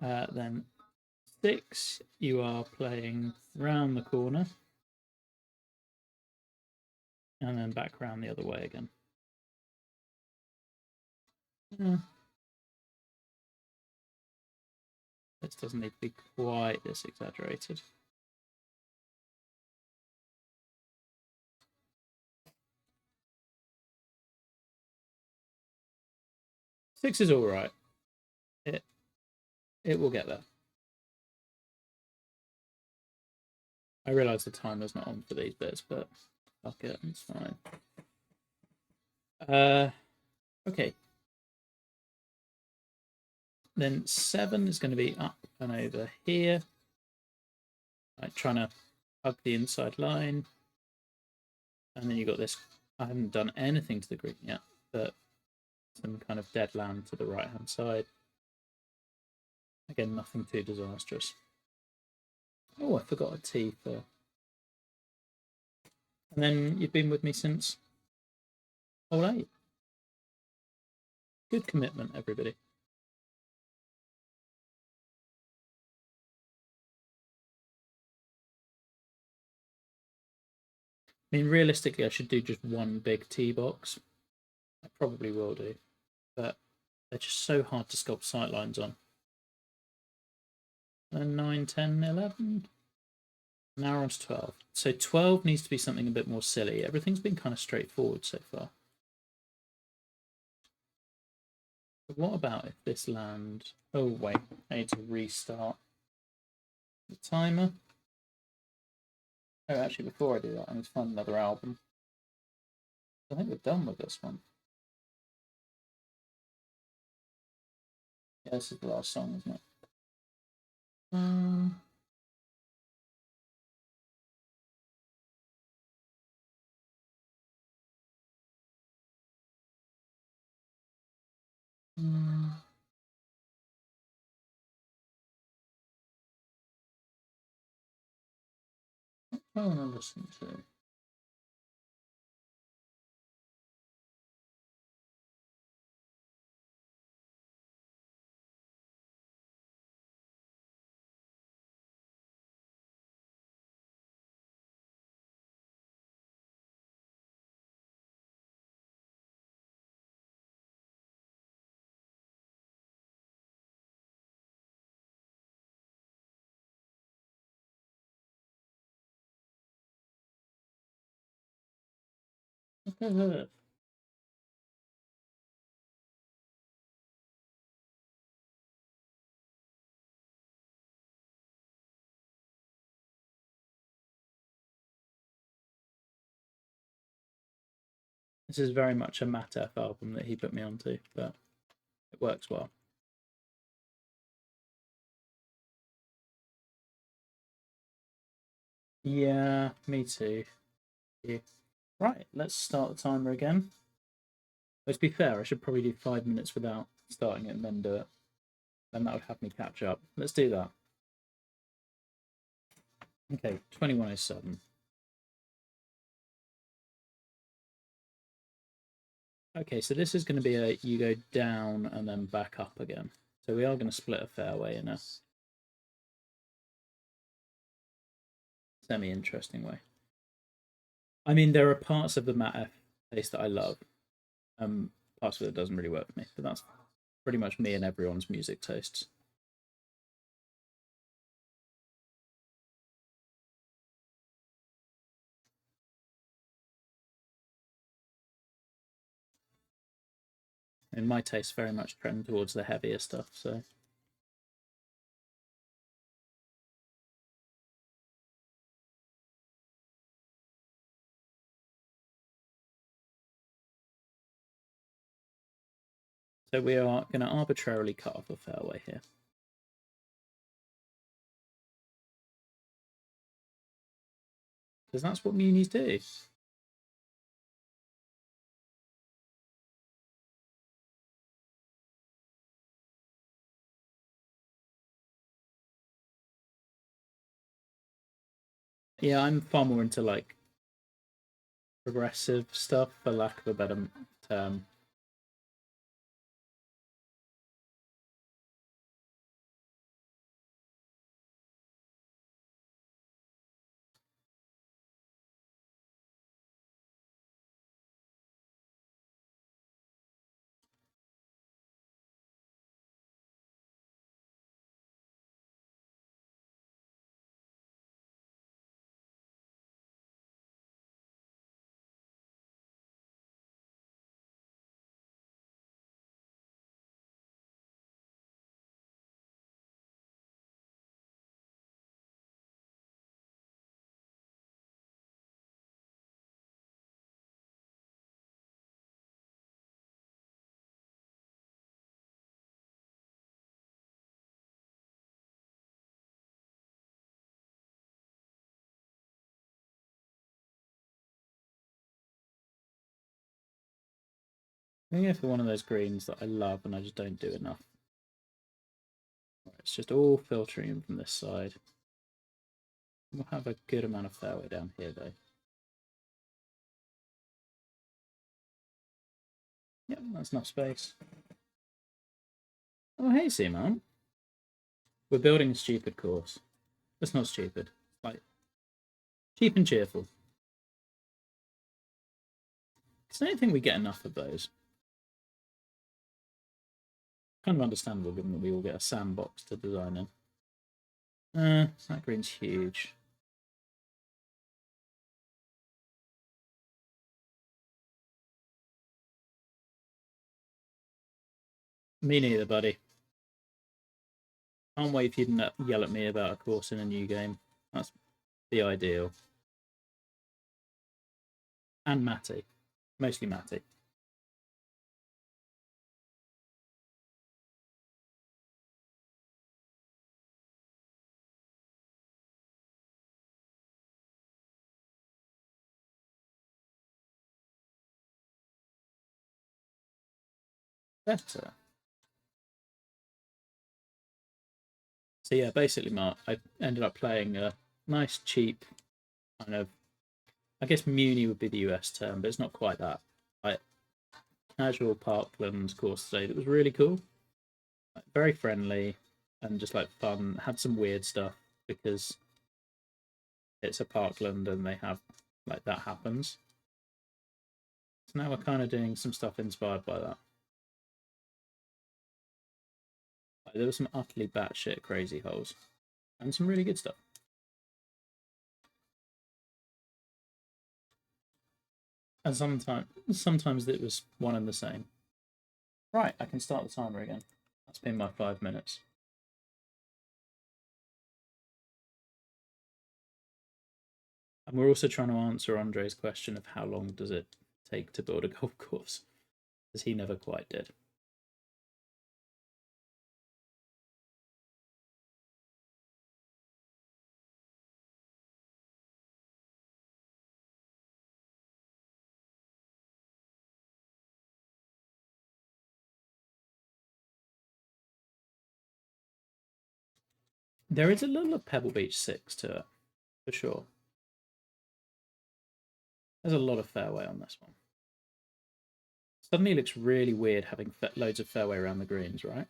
Then 6, you are playing round the corner. And then back round the other way again. This doesn't need to be quite this exaggerated. Six is all right. It will get there. I realise the timer's not on for these bits, but fuck it, it's fine. Okay. Then 7 is going to be up and over here. Like trying to hug the inside line. And then you got this. I haven't done anything to the green yet, but some kind of dead land to the right hand side. Again, nothing too disastrous. Oh, I forgot a T for. And then you've been with me since hole 8. Good commitment, everybody. I mean, realistically, I should do just one big tee box. I probably will do, but they're just so hard to sculpt sightlines on. And 9, 10, 11. Now we're on to 12. So 12 needs to be something a bit more silly. Everything's been kind of straightforward so far. But what about if this land... Oh, wait. I need to restart the timer. Oh, actually, before I do that, I need to find another album. I think we're done with this one. Yeah, this is the last song, isn't it? I want to listen to. This is very much a Matt F album that he put me onto, but it works well. Yeah, me too. Yeah. Right, let's start the timer again. Let's be fair, I should probably do 5 minutes without starting it and then do it. Then that would have me catch up. Let's do that. Okay, 2107. Okay, so this is going to be a you go down and then back up again. So we are going to split a fairway in a semi-interesting way. I mean, there are parts of the Matt F taste that I love. Parts of it doesn't really work for me, but that's pretty much me and everyone's music tastes. And my tastes very much trend towards the heavier stuff, so. So we are going to arbitrarily cut off a fairway here. Because that's what munis do. Yeah, I'm far more into like progressive stuff, for lack of a better term. I'm going to go for one of those greens that I love and I just don't do enough. It's just all filtering in from this side. We'll have a good amount of fairway down here though. Yep, that's enough space. Oh, hey, Simon. We're building a stupid course. It's not stupid. It's like cheap and cheerful. Because I don't think we get enough of those. Kind of understandable given that we all get a sandbox to design in. That green's huge. Me neither, buddy. Can't wait for you to yell at me about a course in a new game. That's the ideal. And Matty. Mostly Matty. Better. So yeah, basically, Mark, I ended up playing a nice, cheap kind of. I guess Muni would be the US term, but it's not quite that. Like casual Parkland course today that was really cool, like, very friendly, and just like fun. Had some weird stuff because it's a Parkland and they have like that happens. So now we're kind of doing some stuff inspired by that. Like, there were some utterly batshit crazy holes and some really good stuff. And sometimes it was one and the same. Right, I can start the timer again. That's been my 5 minutes. And we're also trying to answer Andre's question of how long does it take to build a golf course, as he never quite did. There is a little of Pebble Beach 6 to it, for sure. There's a lot of fairway on this one. Suddenly it looks really weird having loads of fairway around the greens, right?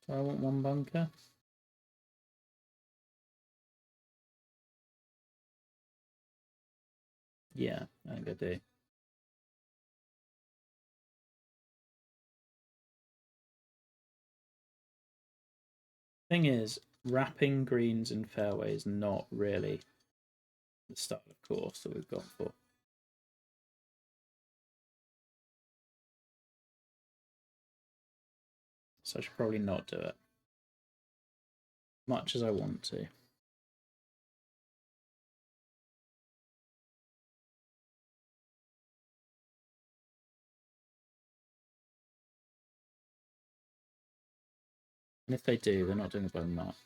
Do I want one bunker? Yeah, I think I do. Thing is, wrapping greens and fairways not really the style of course that we've gone for. So I should probably not do it. Much as I want to. And if they do, they're not doing it by much.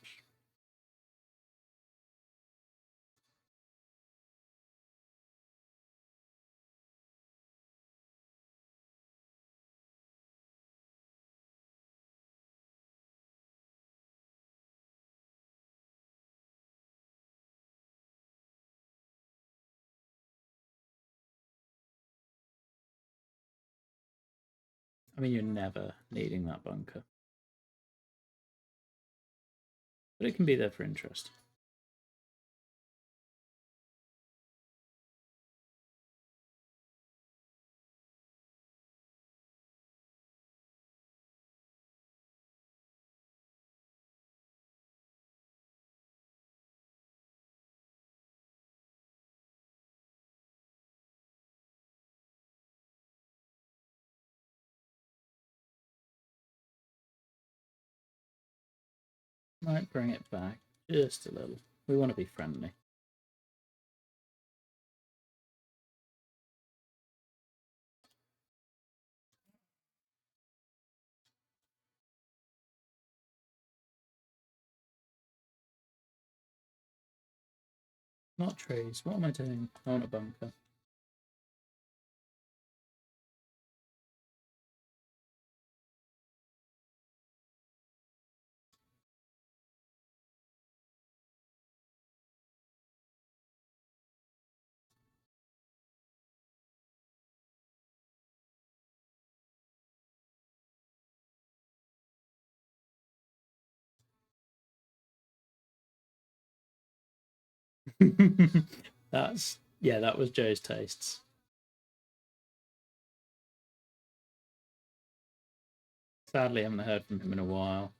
I mean, you're never needing that bunker. But it can be there for interest. Might bring it back just a little. We want to be friendly. Not trees. What am I doing? I want a bunker. That was Joe's tastes. Sadly, I haven't heard from him in a while.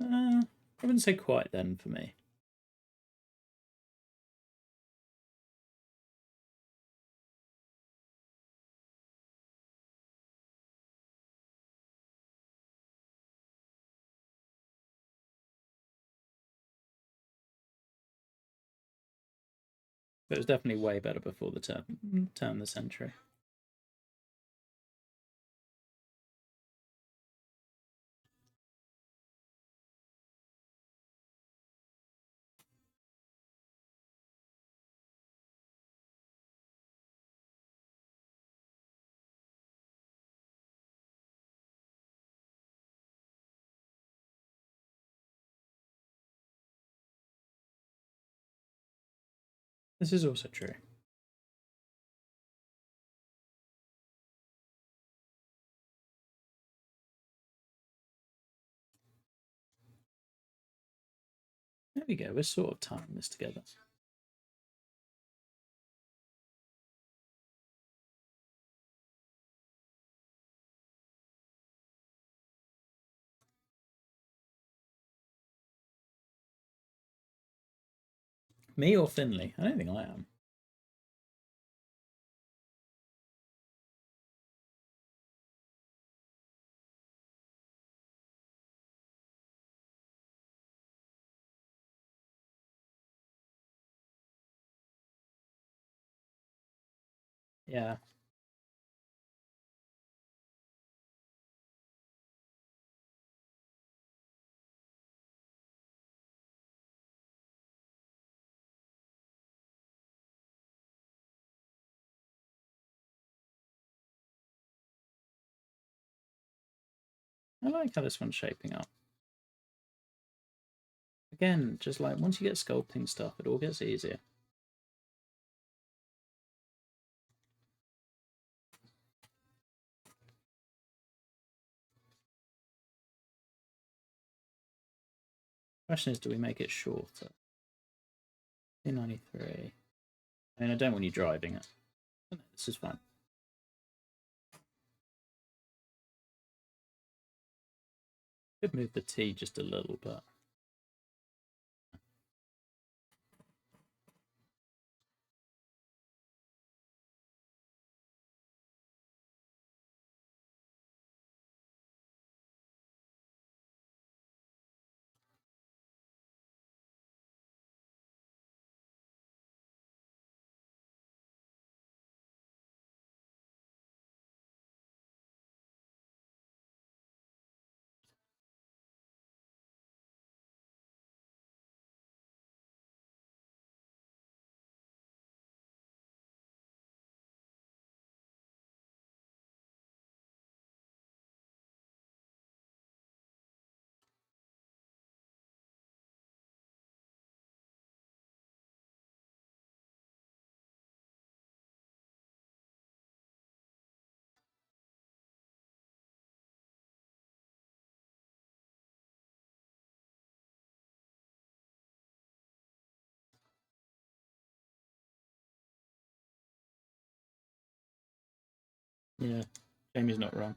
I wouldn't say quite then for me. But it was definitely way better before the turn of the century. This is also true. There we go. We're sort of tying this together. Me or Finley? I don't think I am. Yeah. I like how this one's shaping up. Again, just like once you get sculpting stuff, it all gets easier. Question is, do we make it shorter? 293. I mean, I don't want you driving it. This is fine. Could move the T just a little bit. Yeah, Jamie's not wrong.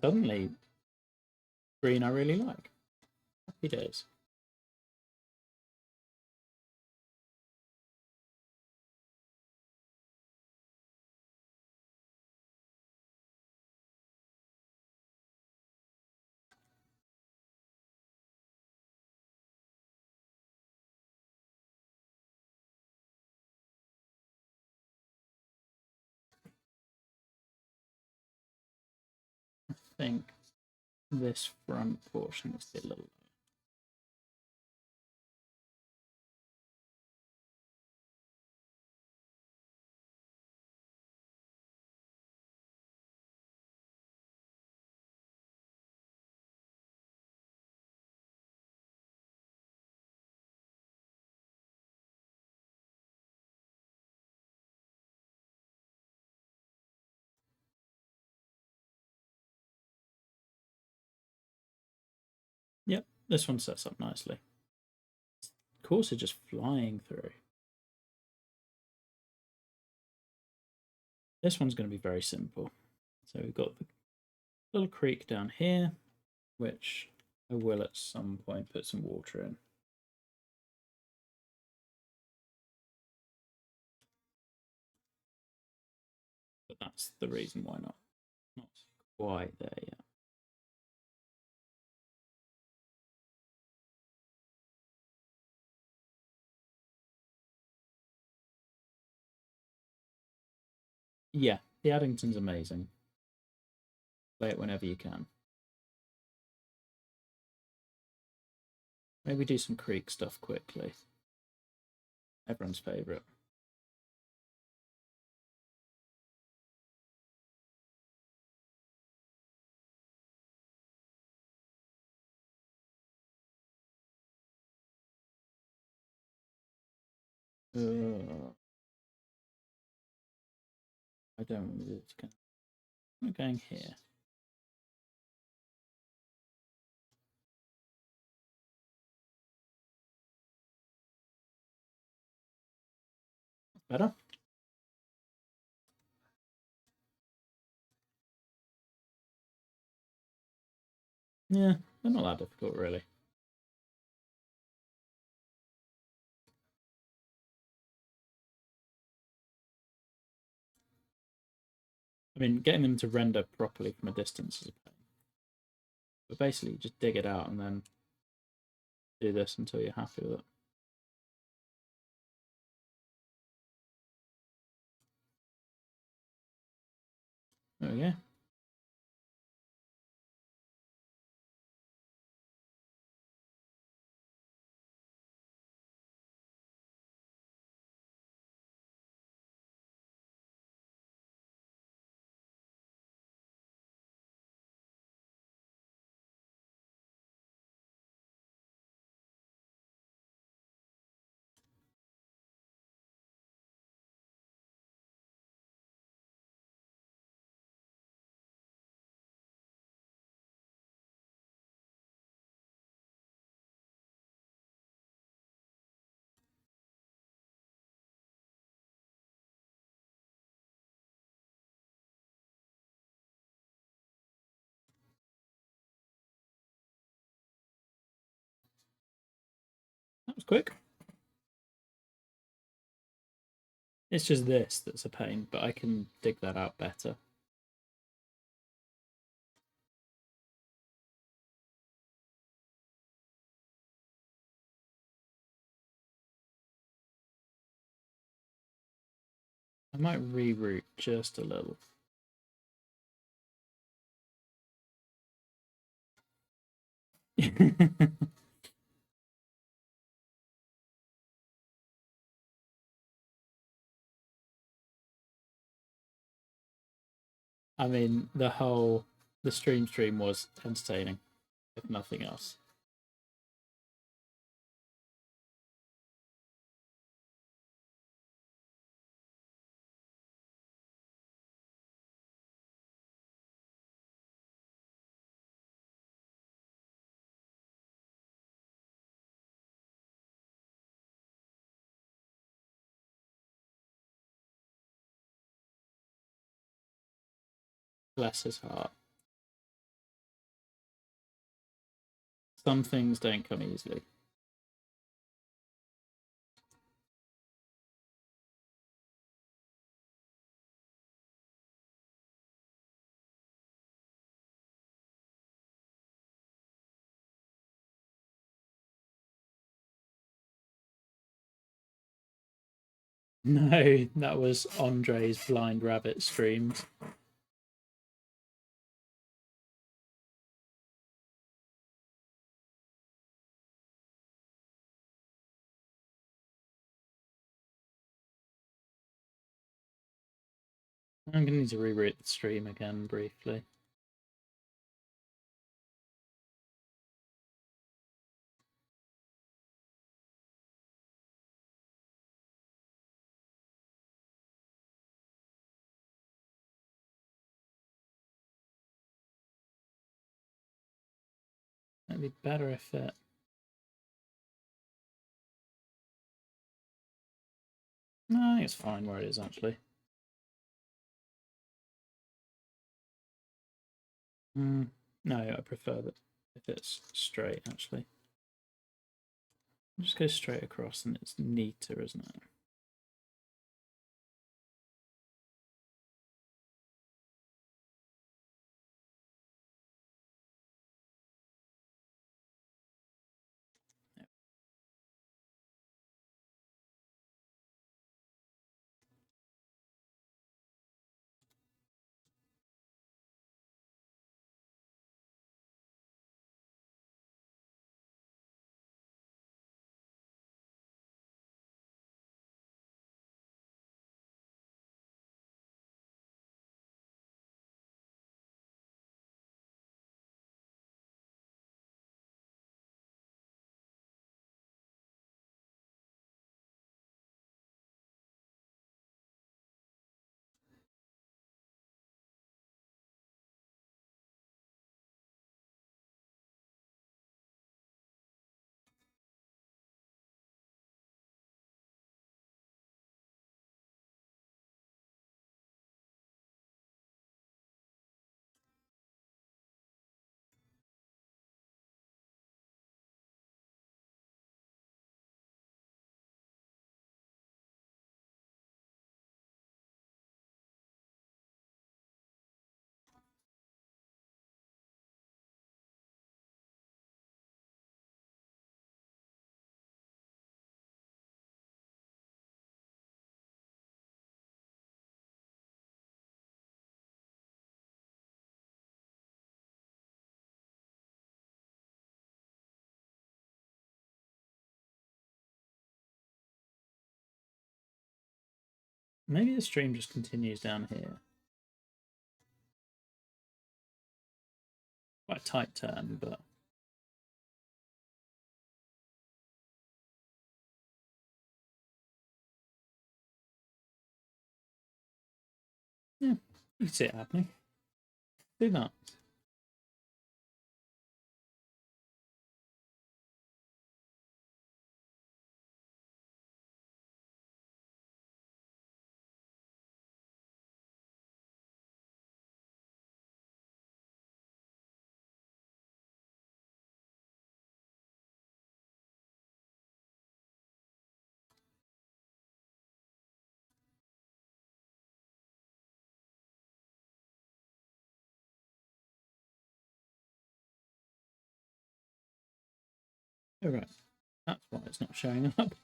Suddenly, green I really like. Happy days. I think this front portion is a little. Yep, this one sets up nicely. Of course, it's just flying through. This one's going to be very simple. So we've got the little creek down here, which I will at some point put some water in. But that's the reason why not. Not quite there yet. Yeah, the Addington's amazing. Play it whenever you can. Maybe do some creek stuff quickly. Everyone's favourite. I don't want to do this. I'm going here. Better. Yeah, they're not that difficult, really. I mean, getting them to render properly from a distance is a pain. But basically, just dig it out and then do this until you're happy with it. There we go. That was quick. It's just this that's a pain, but I can dig that out better. I might reroute just a little. I mean, the stream was entertaining, if nothing else. Bless his heart. Some things don't come easily. No, that was Andre's Blind Rabbit streams. I'm gonna need to reroute the stream again briefly. That'd be better if it. No, I think it's fine where it is actually. No, I prefer that if it's straight actually. Just go straight across and it's neater, isn't it? Maybe the stream just continues down here. Quite a tight turn, but yeah, you can see it happening. Do that. All right, that's why it's not showing up.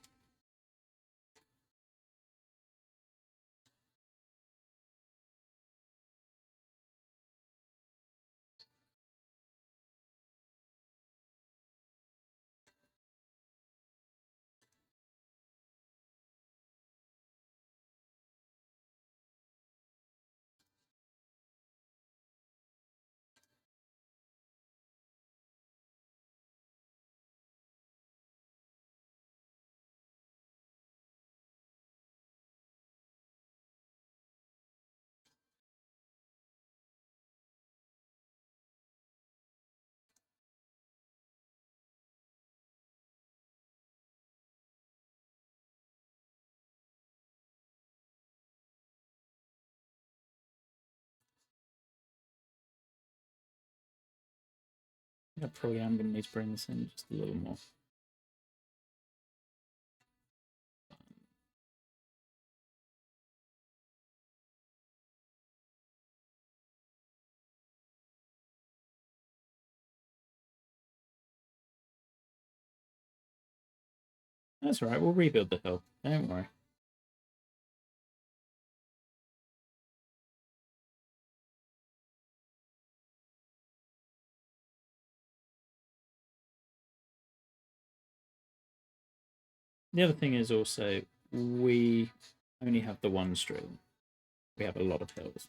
I probably am going to need to bring this in just a little more. That's all right, we'll rebuild the hill. Don't worry. The other thing is also we only have the one stream. We have a lot of hills.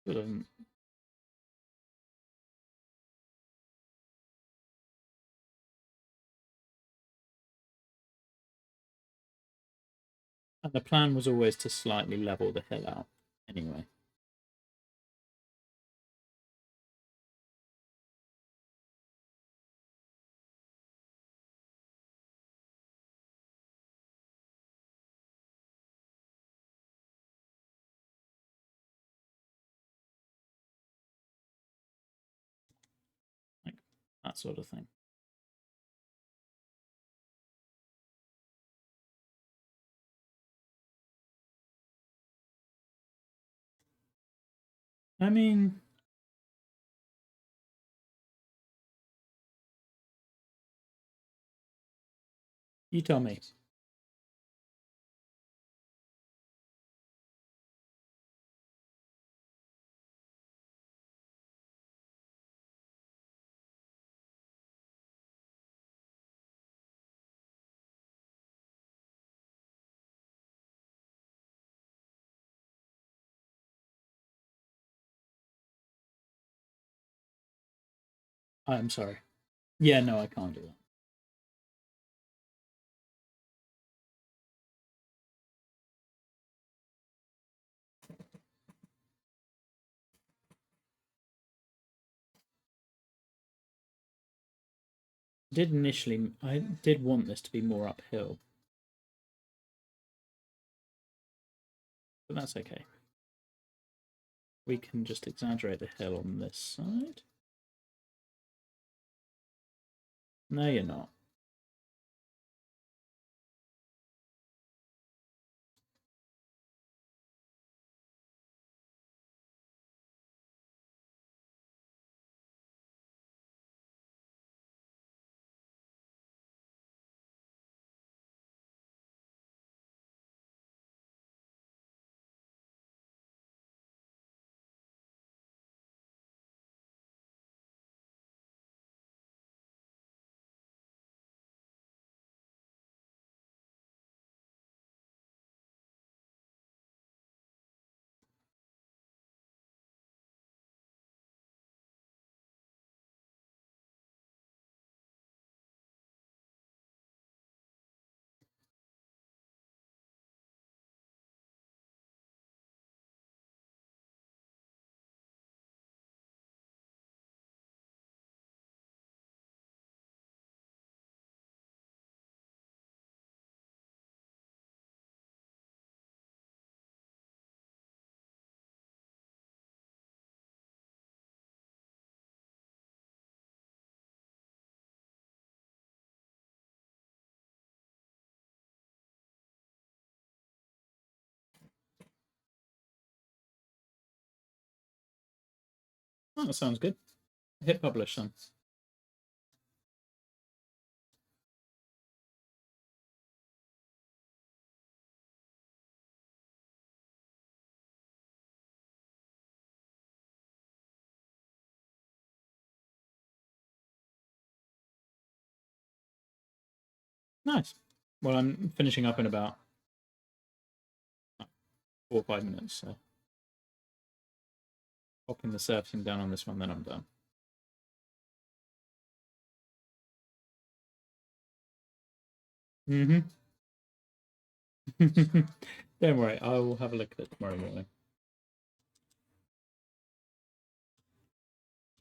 But, and the plan was always to slightly level the hill out anyway. Like that sort of thing. I mean, you tell me. I'm sorry. Yeah, no, I can't do that. I did want this to be more uphill, but that's okay. We can just exaggerate the hill on this side. No, you're not. Oh, that sounds good. Hit publish then. Nice. Well, I'm finishing up in about 4 or 5 minutes, so popping the surfacing down on this one, then I'm done. Mm-hmm. Don't worry, I will have a look at it tomorrow morning.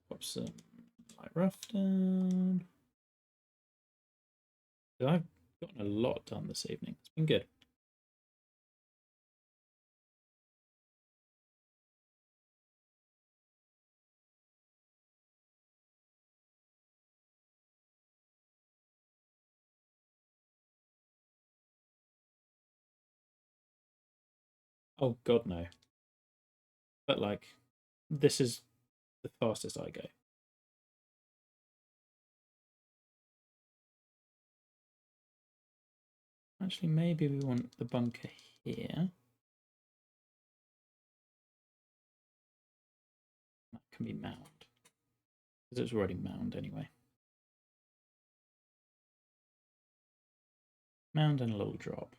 Pop some light rough down. I've gotten a lot done this evening. It's been good. Oh god, no. But like, this is the fastest I go. Actually, maybe we want the bunker here. That can be mound. Because it's already mound anyway. Mound and a little drop.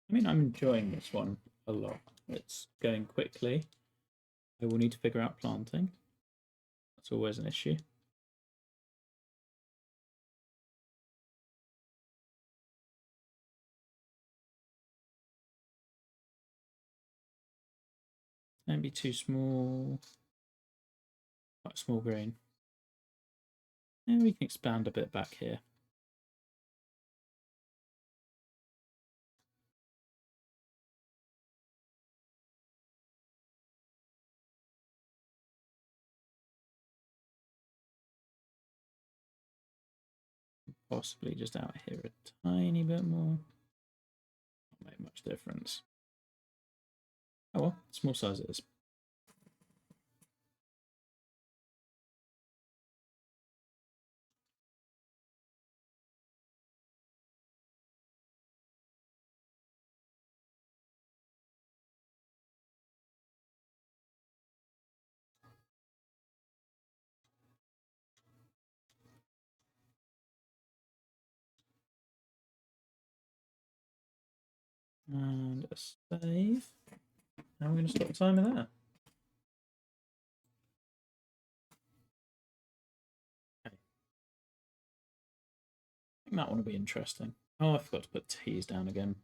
I mean, I'm enjoying this one a lot. It's going quickly. I will need to figure out planting. That's always an issue. Don't be too small. Quite small green. And we can expand a bit back here. Possibly just out here a tiny bit more. Not make much difference. Oh well, small size it is. And a save. Now we're going to stop the timer there. Okay. I think that one will be interesting. Oh, I forgot to put T's down again.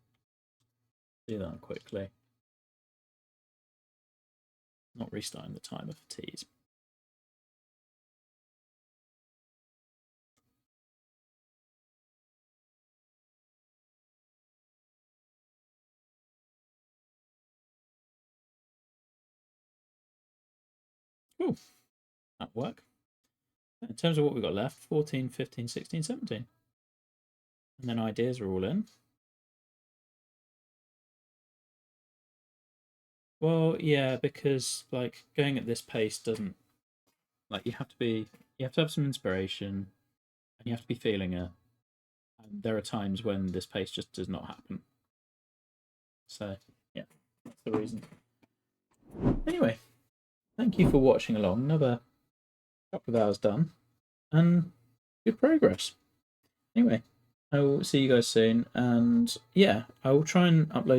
Do that quickly. Not restarting the timer for T's. Cool. That'll work. In terms of what we've got left, 14, 15, 16, 17. And then ideas are all in. Well, yeah, because like going at this pace doesn't, like, you have to have some inspiration and you have to be feeling it. And there are times when this pace just does not happen. So yeah, that's the reason. Anyway, thank you for watching along. Another couple of hours done and good progress. Anyway, I will see you guys soon, and yeah, I will try and upload